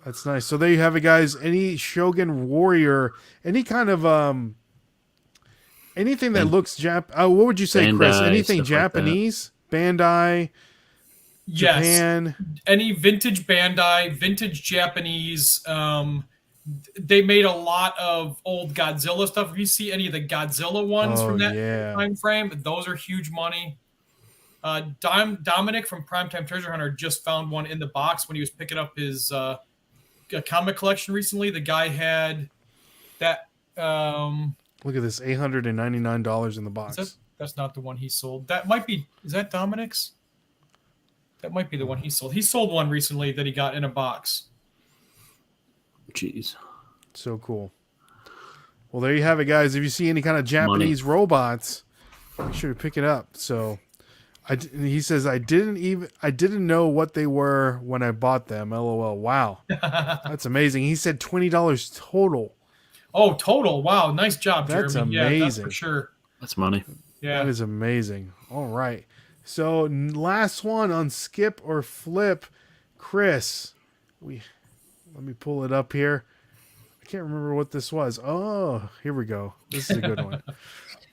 Speaker 1: That's nice. So there you have it, guys. Any Shogun Warrior, any kind of anything that looks what would you say, Chris?
Speaker 3: Bandai,
Speaker 1: anything Japanese? Like Bandai? Japan?
Speaker 2: Yes. Any vintage Bandai, vintage Japanese. They made a lot of old Godzilla stuff. If you see any of the Godzilla ones from that time frame, those are huge money. Dominic from Primetime Treasure Hunter just found one in the box when he was picking up his comic collection recently. The guy had that.
Speaker 1: Look at this, $899 in the box.
Speaker 2: That's not the one he sold. That might be. Is that Dominic's? That might be the one he sold. He sold one recently that he got in a box.
Speaker 3: Jeez.
Speaker 1: So cool. Well, there you have it, guys. If you see any kind of Japanese robots, make sure to pick it up. So he says, I didn't know what they were when I bought them. LOL. Wow. That's amazing. He said $20 total.
Speaker 2: Oh, total. Wow. Nice job, Jeremy.
Speaker 1: That's amazing.
Speaker 2: Yeah, that's for sure.
Speaker 3: That's money.
Speaker 2: Yeah.
Speaker 1: That is amazing. All right. So last one on skip or flip. Chris, let me pull it up here. I can't remember what this was. Oh, here we go. This is a good one.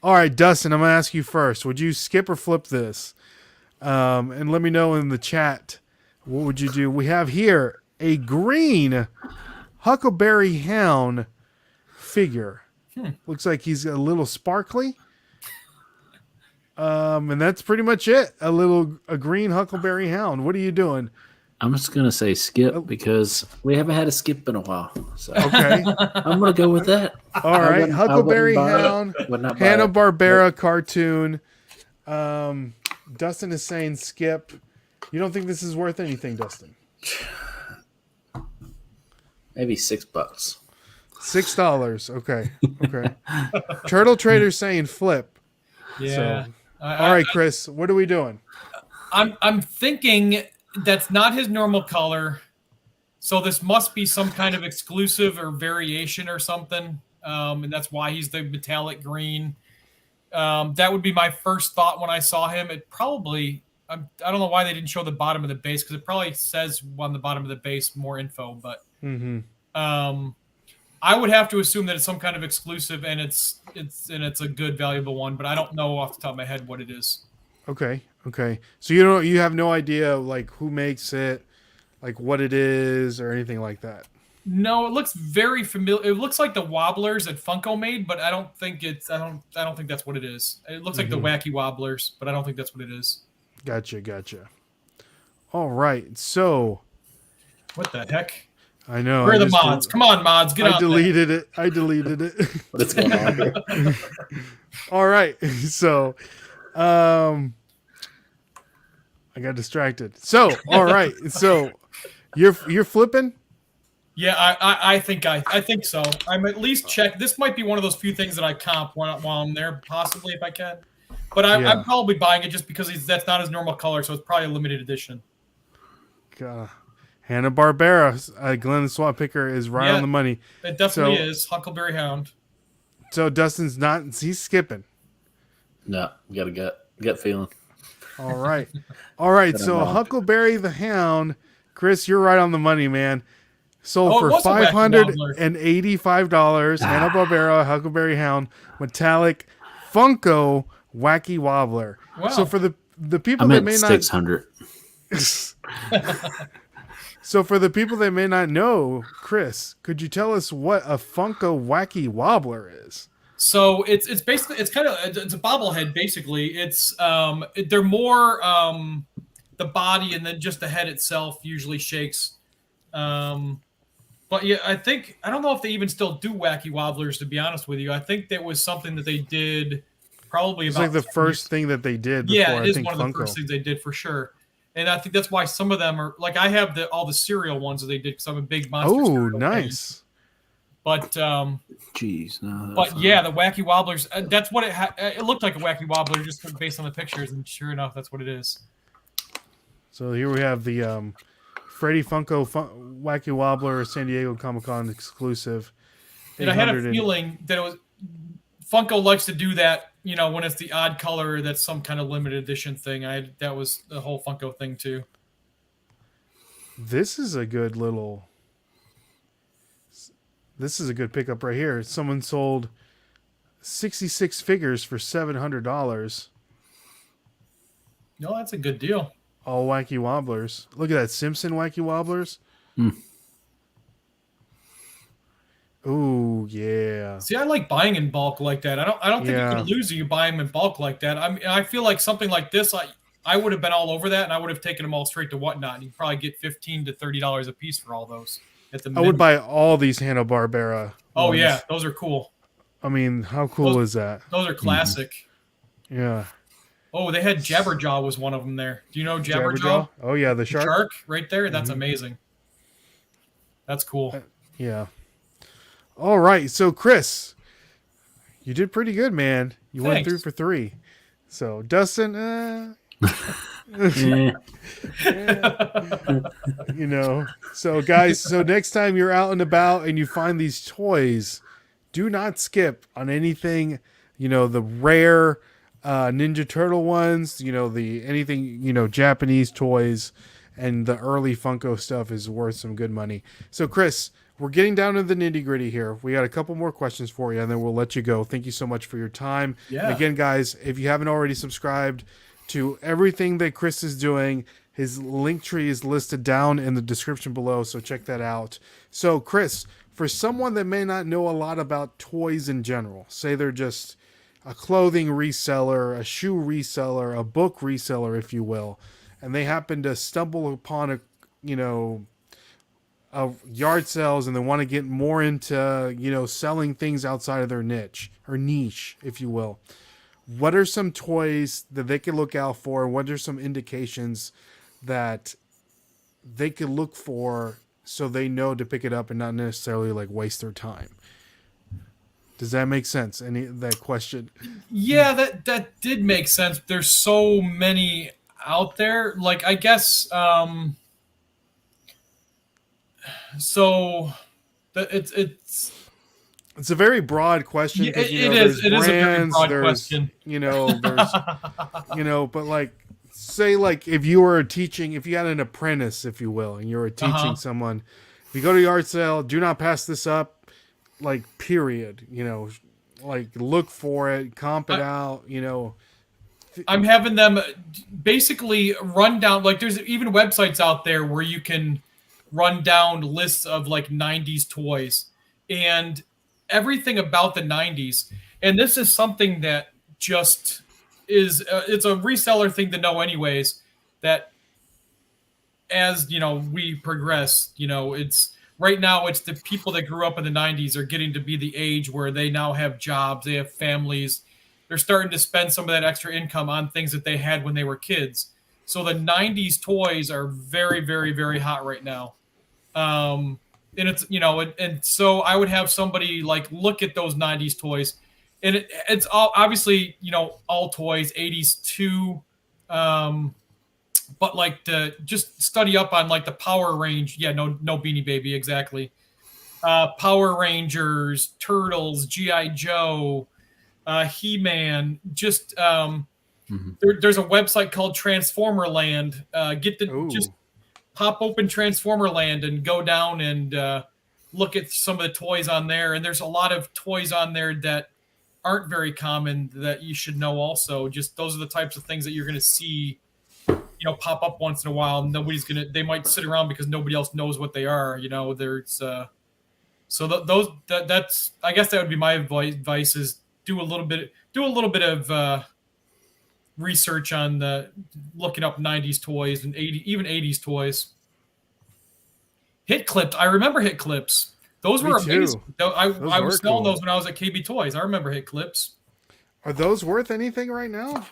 Speaker 1: All right, Dustin, I'm going to ask you first. Would you skip or flip this? And let me know in the chat, what would you do? We have here a green Huckleberry Hound figure. Looks like he's a little sparkly. And that's pretty much it. A green Huckleberry Hound. What are you doing?
Speaker 3: I'm just going to say skip because we haven't had a skip in a while. So.
Speaker 1: Okay.
Speaker 3: I'm going to go with that.
Speaker 1: All right. Huckleberry Hound, Hanna-Barbera cartoon. Dustin is saying skip. You don't think this is worth anything, Dustin?
Speaker 3: Maybe $6.
Speaker 1: $6. Okay. Okay. Turtle Trader saying flip.
Speaker 2: Yeah.
Speaker 1: So, all right, Chris, what are we doing?
Speaker 2: I'm thinking that's not his normal color, so this must be some kind of exclusive or variation or something, and that's why he's the metallic green. That would be my first thought when I saw him. It probably I don't know why they didn't show the bottom of the base because it probably says on the bottom of the base more info, but I would have to assume that it's some kind of exclusive and it's a good valuable one, but I don't know off the top of my head what it is.
Speaker 1: Okay. Okay. So you have no idea like who makes it, like what it is or anything like that.
Speaker 2: No, it looks very familiar. It looks like the Wobblers that Funko made, but I don't think I don't think that's what it is. It looks like the Wacky Wobblers, but I don't think that's what it is.
Speaker 1: Gotcha. All right. So
Speaker 2: what the heck?
Speaker 1: I know.
Speaker 2: Where are the mods? Come on, mods. Get
Speaker 1: I deleted it.
Speaker 3: What's going on here?
Speaker 1: All right. So I got distracted. So, all right. So you're flipping?
Speaker 2: Yeah, I think so. I'm at least check. This might be one of those few things that I comp while I'm there, possibly if I can. But I'm probably buying it just because that's not his normal color, so it's probably a limited edition.
Speaker 1: Hanna-Barbera, Glenn the Swat Picker is right on the money.
Speaker 2: It definitely is. Huckleberry Hound.
Speaker 1: So Dustin's he's skipping.
Speaker 3: No, we got a gut feeling.
Speaker 1: All right. All right. So Huckleberry the Hound, Chris, you're right on the money, man. Sold for $585. Hanna-Barbera Huckleberry Hound metallic Funko Wacky Wobbler.
Speaker 2: Wow.
Speaker 1: So for the people
Speaker 3: that
Speaker 1: may
Speaker 3: not
Speaker 1: not
Speaker 3: 600.
Speaker 1: So for the people that may not know, Chris, could you tell us what a Funko Wacky Wobbler is?
Speaker 2: So it's basically it's a bobblehead basically. It's they're more the body and then just the head itself usually shakes. But yeah, I don't know if they even still do wacky wobblers, to be honest with you. I think that was something that they did probably
Speaker 1: It's
Speaker 2: about
Speaker 1: like the first thing that they did before,
Speaker 2: yeah, it is
Speaker 1: I think,
Speaker 2: one of the
Speaker 1: Funko.
Speaker 2: first things they did for sure. And I think that's why some of them are like I have all the cereal ones that they did because I'm a big monster.
Speaker 1: Oh, nice.
Speaker 2: Fan. But
Speaker 3: jeez, no.
Speaker 2: But yeah, the wacky wobblers. That's what it looked like a wacky wobbler just based on the pictures, and sure enough, that's what it is.
Speaker 1: So here we have the Freddy Funko Wacky Wobbler San Diego Comic-Con exclusive.
Speaker 2: And I had a feeling that it was Funko likes to do that, you know, when it's the odd color, that's some kind of limited edition thing. That was the whole Funko thing too.
Speaker 1: This is a good pickup right here. Someone sold 66 figures for $700.
Speaker 2: No, that's a good deal.
Speaker 1: All wacky wobblers. Look at that Simpson wacky wobblers. Ooh, yeah.
Speaker 2: See, I like buying in bulk like that. I don't think you can lose if you buy them in bulk like that. I feel like something like this, I would have been all over that, and I would have taken them all straight to Whatnot. And you probably get $15 to $30 a piece for all those. I
Speaker 1: would buy all these Hanna-Barbera.
Speaker 2: Oh yeah, those are cool.
Speaker 1: I mean, how cool is that?
Speaker 2: Those are classic.
Speaker 1: Yeah.
Speaker 2: Oh, they had Jabberjaw was one of them there. Do you know Jabberjaw?
Speaker 1: Oh yeah, the shark.
Speaker 2: Shark right there. That's amazing. That's cool.
Speaker 1: Yeah. All right, so Chris, you did pretty good, man. You went 3 for 3. So Dustin, you know. So guys, so next time you're out and about and you find these toys, do not skip on anything. You know, the rare Ninja Turtle ones. You know, anything Japanese toys, and the early Funko stuff is worth some good money. So Chris, we're getting down to the nitty gritty here. We got a couple more questions for you, and then we'll let you go. Thank you so much for your time.
Speaker 2: Yeah.
Speaker 1: And again, guys, if you haven't already subscribed to everything that Chris is doing, his link tree is listed down in the description below, so check that out. So, Chris, for someone that may not know a lot about toys in general, say they're just a clothing reseller, a shoe reseller, a book reseller, if you will, and they happen to stumble upon a yard sales and they want to get more into, selling things outside of their niche, if you will. What are some toys that they could look out for? What are some indications that they could look for so they know to pick it up and not necessarily like waste their time? Does that make sense? That question?
Speaker 2: Yeah, that did make sense. There's so many out there. Like, I guess, so it's
Speaker 1: a very broad question.
Speaker 2: Yeah, it is a very broad question.
Speaker 1: There's, but like, say like if you had an apprentice, if you will, and you were teaching someone, if you go to a yard sale, do not pass this up, like, period, like look for it, comp it out, I'm having them basically run down, like there's even websites out there where you can run down lists of like 90s toys and everything about the 90s. And this is something that just is, it's a reseller thing to know anyways, that as, we progress, it's right now, it's the people that grew up in the 90s are getting to be the age where they now have jobs, they have families. They're starting to spend some of that extra income on things that they had when they were kids. So the 90s toys are very, very, very hot right now. And it's, and so I would have somebody like look at those 90s toys, and it's all obviously, all toys, 80s too. But like just study up on like the Power Range. Yeah, no Beanie Baby, exactly. Power Rangers, Turtles, G.I. Joe, He-Man, just there's a website called Transformer Land. Just pop open Transformer Land and go down and look at some of the toys on there. And there's a lot of toys on there that aren't very common that you should know also. Just those are the types of things that you're going to see
Speaker 2: pop up once in a while. They might sit around because nobody else knows what they are. That's I guess that would be my advice is do a little bit of research on looking up 90s toys and even 80s toys. Hit clips. I remember hit clips. Those were amazing. I was selling those when I was at KB Toys. I remember hit clips.
Speaker 1: Are those worth anything right now?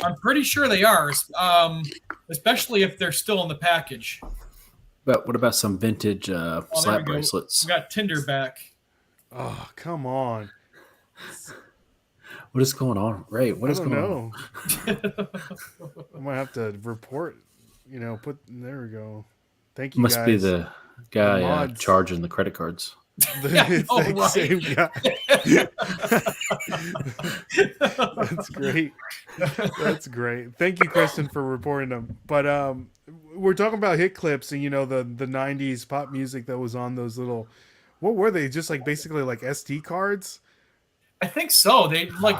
Speaker 2: I'm pretty sure they are, especially if they're still in the package.
Speaker 3: But what about some vintage slap bracelets?
Speaker 2: We got Tinder back.
Speaker 1: Oh, come on.
Speaker 3: What is going on, Ray? What is going on?
Speaker 1: I might have to report, there we go. Thank you,
Speaker 3: Must
Speaker 1: guys.
Speaker 3: be the guy charging the credit cards.
Speaker 1: Same guy. That's great. That's great. Thank you, Kristen, for reporting them. But we're talking about hit clips and the 90s pop music that was on those little, what were they? Just like basically like SD cards?
Speaker 2: I think so. They like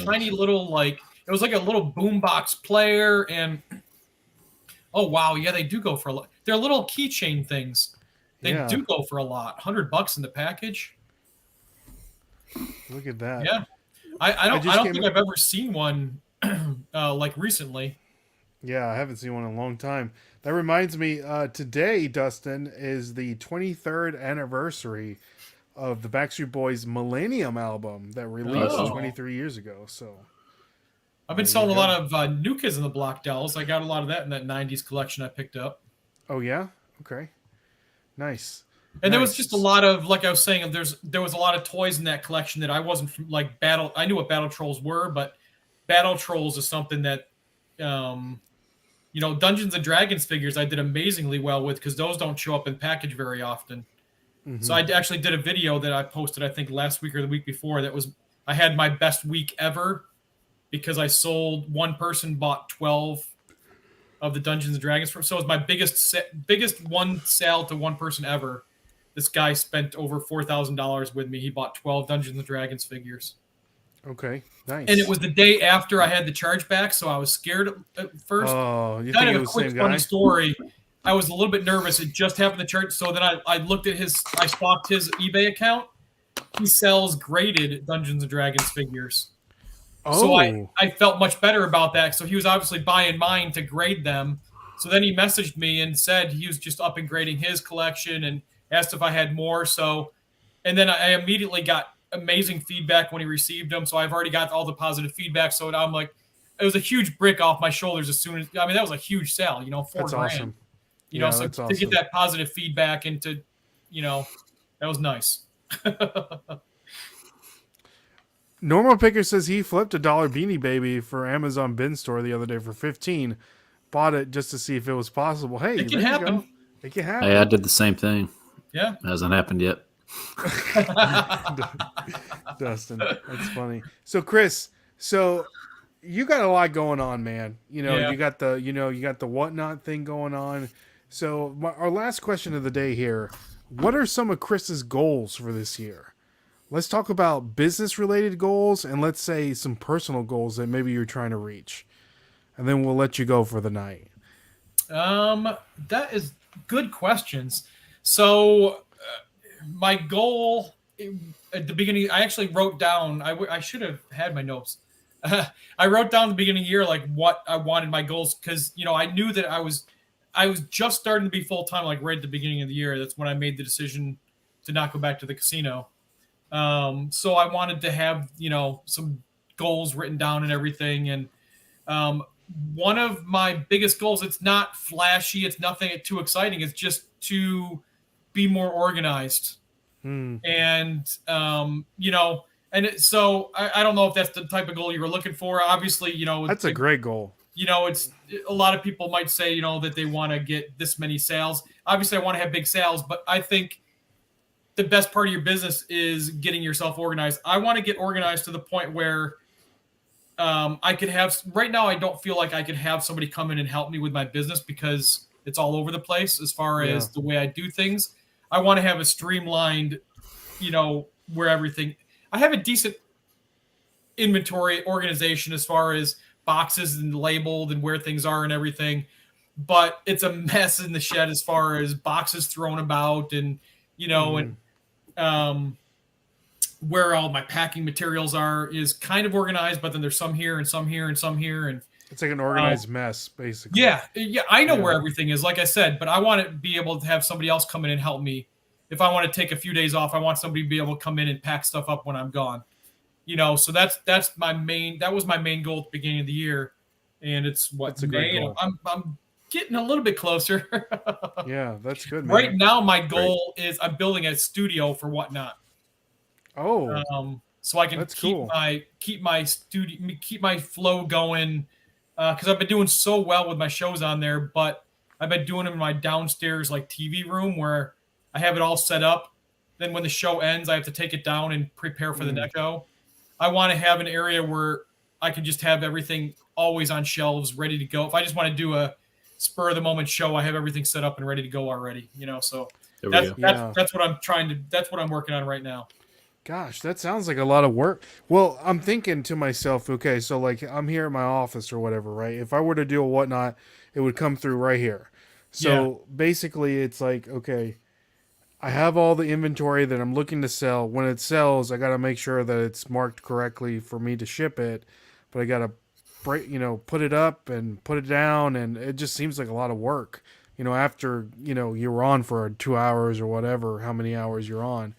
Speaker 2: tiny little it was like a little boombox player and oh wow, yeah, they do go for a lot. They're little keychain things. They do go for a lot. $100 in the package.
Speaker 1: Look at that.
Speaker 2: Yeah. I don't think I've ever seen one recently.
Speaker 1: Yeah, I haven't seen one in a long time. That reminds me, today, Dustin, is the 23rd anniversary of the Backstreet Boys Millennium album that released 23 years ago. So
Speaker 2: I've been selling a lot of New Kids on the Block dolls. I got a lot of that in that 90s collection I picked up.
Speaker 1: Oh, yeah? Okay. Nice.
Speaker 2: And there was just a lot of, like I was saying, there was a lot of toys in that collection that I wasn't I knew what Battle Trolls were, but Battle Trolls is something that, Dungeons and Dragons figures I did amazingly well with because those don't show up in package very often. Mm-hmm. So I actually did a video that I posted, I think last week or the week before. I had my best week ever because I sold, one person bought 12 of the Dungeons and Dragons. So it was my biggest one sale to one person ever. This guy spent over $4,000 with me. He bought 12 Dungeons and Dragons figures.
Speaker 1: Okay, nice.
Speaker 2: And it was the day after I had the chargeback, so I was scared at first.
Speaker 1: Oh, you
Speaker 2: kind
Speaker 1: think
Speaker 2: of
Speaker 1: it was
Speaker 2: a quick
Speaker 1: the same
Speaker 2: funny
Speaker 1: guy?
Speaker 2: Story. I was a little bit nervous. It just happened to charge. So then I looked at I stalked his eBay account. He sells graded Dungeons and Dragons figures.
Speaker 1: Oh.
Speaker 2: So I felt much better about that. So he was obviously buying mine to grade them. So then he messaged me and said he was just up and grading his collection and asked if I had more. And then I immediately got amazing feedback when he received them. So I've already got all the positive feedback. So I'm like, it was a huge brick off my shoulders as soon as, that was a huge sale, $4,000.
Speaker 1: That's awesome.
Speaker 2: So to get that positive feedback and to, that was nice.
Speaker 1: Normal Picker says he flipped a $1 Beanie Baby for Amazon bin store the other day for $15. Bought it just to see if it was possible. Hey,
Speaker 2: it can happen.
Speaker 1: It can happen.
Speaker 3: Hey, I did the same thing.
Speaker 2: Yeah.
Speaker 3: It hasn't happened yet.
Speaker 1: Dustin, that's funny. So Chris, you got a lot going on, man. You got the whatnot thing going on. So our last question of the day here: what are some of Chris's goals for this year? Let's talk about business-related goals, and let's say some personal goals that maybe you're trying to reach, and then we'll let you go for the night.
Speaker 2: That is good questions. So my goal at the beginning, I actually wrote down. I should have had my notes. I wrote down at the beginning of the year what I wanted my goals because I knew that I was just starting to be full time right at the beginning of the year. That's when I made the decision to not go back to the casino. So I wanted to have some goals written down and everything. And one of my biggest goals, it's not flashy, it's nothing too exciting. It's just to be more organized. And so I don't know if that's the type of goal you were looking for. Obviously,
Speaker 1: that's a great goal.
Speaker 2: It's a lot of people might say, that they want to get this many sales. Obviously, I want to have big sales, but I think the best part of your business is getting yourself organized. I want to get organized to the point where I could have. Right now, I don't feel like I could have somebody come in and help me with my business because it's all over the place as far as the way I do things. I want to have a streamlined, where everything. I have a decent inventory organization as far as boxes and labeled and where things are and everything. But it's a mess in the shed as far as boxes thrown about and, and where all my packing materials are is kind of organized, but then there's some here and some here and some here. And
Speaker 1: it's like an organized mess, basically.
Speaker 2: Yeah. I know where everything is, like I said, but I want to be able to have somebody else come in and help me. If I want to take a few days off, I want somebody to be able to come in and pack stuff up when I'm gone. So that was my main goal at the beginning of the year. And it's May. I'm getting a little bit closer.
Speaker 1: Yeah, that's good, man.
Speaker 2: Right now, my goal is I'm building a studio for Whatnot.
Speaker 1: Oh,
Speaker 2: so I can keep my flow going, because I've been doing so well with my shows on there, but I've been doing them in my downstairs like TV room where I have it all set up. Then when the show ends, I have to take it down and prepare for the next show. I want to have an area where I can just have everything always on shelves, ready to go. If I just want to do a spur of the moment show, I have everything set up and ready to go already. So that's what I'm working on right now.
Speaker 1: Gosh, that sounds like a lot of work. Well, I'm thinking to myself, okay, so like I'm here at my office or whatever, right? If I were to do a Whatnot, it would come through right here. So basically it's like, okay, I have all the inventory that I'm looking to sell. When it sells, I got to make sure that it's marked correctly for me to ship it, but I got to put it up and put it down, and it just seems like a lot of work. After, you're on for 2 hours or whatever, how many hours you're on.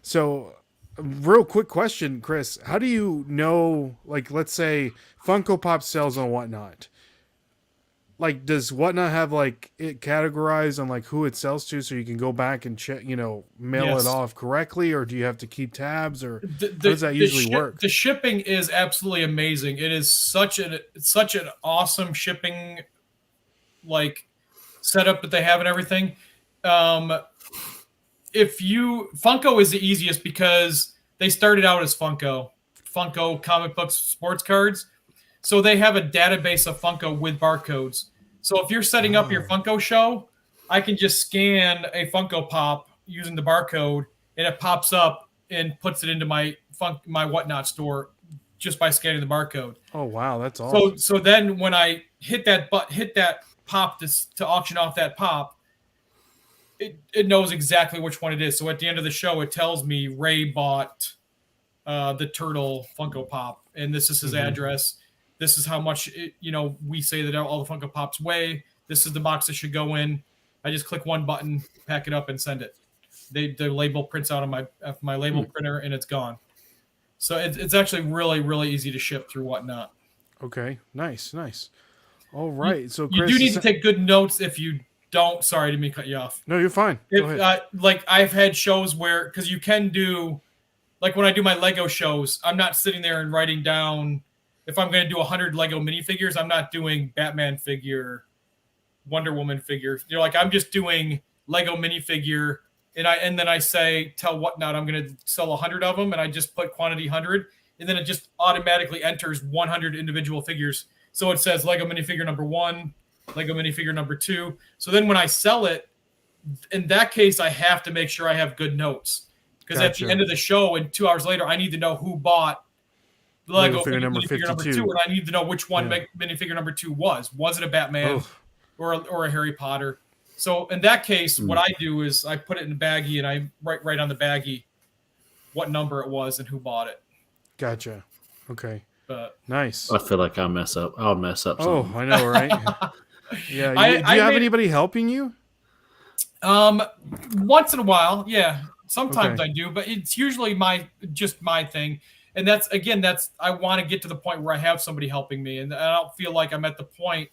Speaker 1: So, real quick question, Chris. How do you know, like, let's say Funko Pop sells on Whatnot? Like, does Whatnot have, like, it categorized on, like, who it sells to so you can go back and check, mail it off correctly? Or do you have to keep tabs? Or how does that usually work?
Speaker 2: The shipping is absolutely amazing. It is such an awesome shipping, like, setup that they have and everything. Funko is the easiest because they started out as Funko comic books, sports cards. So they have a database of Funko with barcodes. So if you're setting up your Funko show, I can just scan a Funko Pop using the barcode, and it pops up and puts it into my Whatnot store just by scanning the barcode.
Speaker 1: Oh wow, that's awesome.
Speaker 2: So then when I hit that pop to auction off that pop, it knows exactly which one it is. So at the end of the show, it tells me Ray bought the turtle Funko Pop, and this is his address. This is how much we say that all the Funko Pops weigh. This is the box that should go in. I just click one button, pack it up, and send it. The label prints out on my label printer, and it's gone. So it's actually really, really easy to ship through Whatnot.
Speaker 1: Okay, nice. All right, so
Speaker 2: Chris, you do need to take good notes. If you don't, sorry, I didn't mean to cut you off.
Speaker 1: No, you're fine. Go ahead.
Speaker 2: Like I've had shows where, because you can do, like when I do my Lego shows, I'm not sitting there and writing down. If I'm going to do 100 Lego minifigures, I'm not doing Batman figure, Wonder Woman figure. Like I'm just doing Lego minifigure, and then I tell Whatnot I'm going to sell 100 of them, and I just put quantity 100, and then it just automatically enters 100 individual figures. So it says Lego minifigure number 1, Lego minifigure number 2. So then when I sell it, in that case, I have to make sure I have good notes, because at the end of the show and 2 hours later, I need to know who bought Lego minifigure number 52, and I need to know which one minifigure number 2 was. Was it a Batman or a Harry Potter? So in that case, what I do is I put it in a baggie, and I write right on the baggie what number it was and who bought it.
Speaker 1: Gotcha. Okay. Nice.
Speaker 3: I feel like I'll mess up. Something.
Speaker 1: Oh, I know, right? Yeah. Do you have anybody helping you?
Speaker 2: Once in a while, yeah. Sometimes I do, but it's usually my thing. And I want to get to the point where I have somebody helping me, and I don't feel like I'm at the point.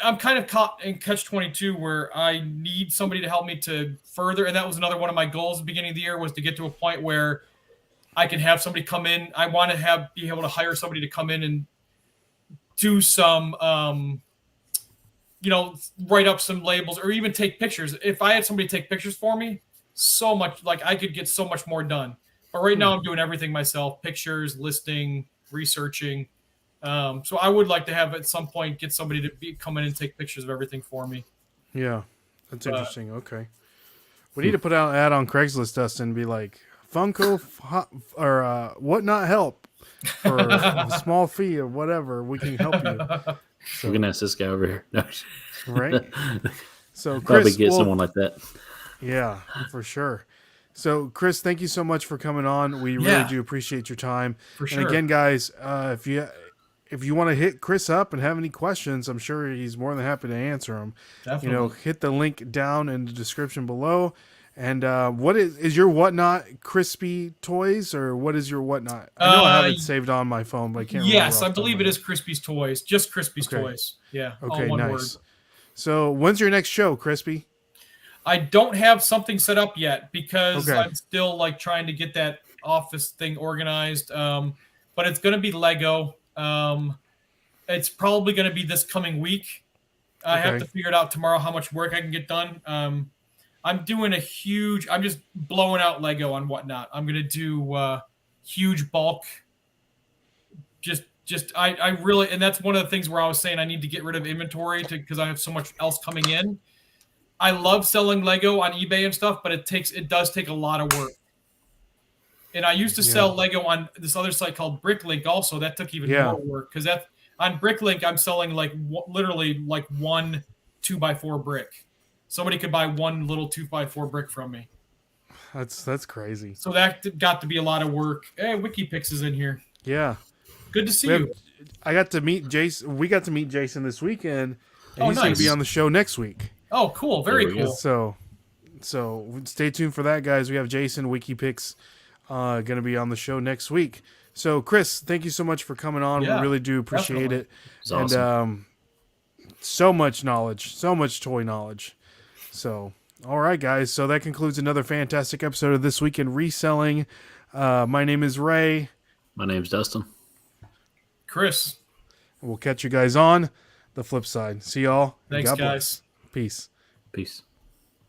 Speaker 2: I'm kind of caught in catch-22 where I need somebody to help me to further, and that was another one of my goals at the beginning of the year, was to get to a point where I can have somebody come in. I want to be able to hire somebody to come in and do some, write up some labels or even take pictures. If I had somebody take pictures for me, so much, like I could get so much more done. But right now I'm doing everything myself: pictures, listing, researching. So I would like to have at some point get somebody to come in and take pictures of everything for me.
Speaker 1: Yeah, that's interesting. Okay, we need to put out an ad on Craigslist, Dustin, and be like, Funko or Whatnot help. for a small fee or whatever, we can help you.
Speaker 3: So, we're gonna ask this guy over here. No.
Speaker 1: Right. So Chris,
Speaker 3: probably get someone like that.
Speaker 1: Yeah, for sure. So Chris, thank you so much for coming on. We really do appreciate your time.
Speaker 2: For sure.
Speaker 1: And again, guys, if you want to hit Chris up and have any questions, I'm sure he's more than happy to answer them.
Speaker 2: Definitely.
Speaker 1: Hit the link down in the description below. And what is your whatnot Crispy Toys, or what is your whatnot? I know I have it saved on my phone, but I can't remember.
Speaker 2: Yes, I believe it is Crispy's Toys. Just Crispy's Toys. Yeah.
Speaker 1: Okay,
Speaker 2: all one
Speaker 1: nice.
Speaker 2: word.
Speaker 1: So when's your next show, Crispy?
Speaker 2: I don't have something set up yet because I'm still like trying to get that office thing organized. But it's going to be Lego. It's probably going to be this coming week. I have to figure it out tomorrow how much work I can get done. I'm doing I'm just blowing out Lego on whatnot. I'm going to do huge bulk. I really, and that's one of the things where I was saying I need to get rid of inventory because I have so much else coming in. I love selling Lego on eBay and stuff, but it does take a lot of work. And I used to sell Lego on this other site called Bricklink also. That took even more work because on Bricklink I'm selling literally like one 2x4 brick. Somebody could buy one little 2x4 brick from me.
Speaker 1: That's crazy.
Speaker 2: So that got to be a lot of work. Hey, WikiPix is in here.
Speaker 1: Yeah.
Speaker 2: Good to see you.
Speaker 1: I got to meet Jason. We got to meet Jason this weekend, and he's going to be on the show next week.
Speaker 2: Oh, cool. Very cool.
Speaker 1: So stay tuned for that, guys. We have Jason WikiPix going to be on the show next week. So, Chris, thank you so much for coming on. We really do appreciate it.
Speaker 3: It's awesome.
Speaker 1: And so much knowledge, so much toy knowledge. So, all right, guys. So that concludes another fantastic episode of This Week in Reselling. My name is Ray.
Speaker 3: My name's Dustin.
Speaker 2: Chris.
Speaker 1: We'll catch you guys on the flip side. See y'all.
Speaker 2: Thanks, guys.
Speaker 1: Peace.
Speaker 3: Peace.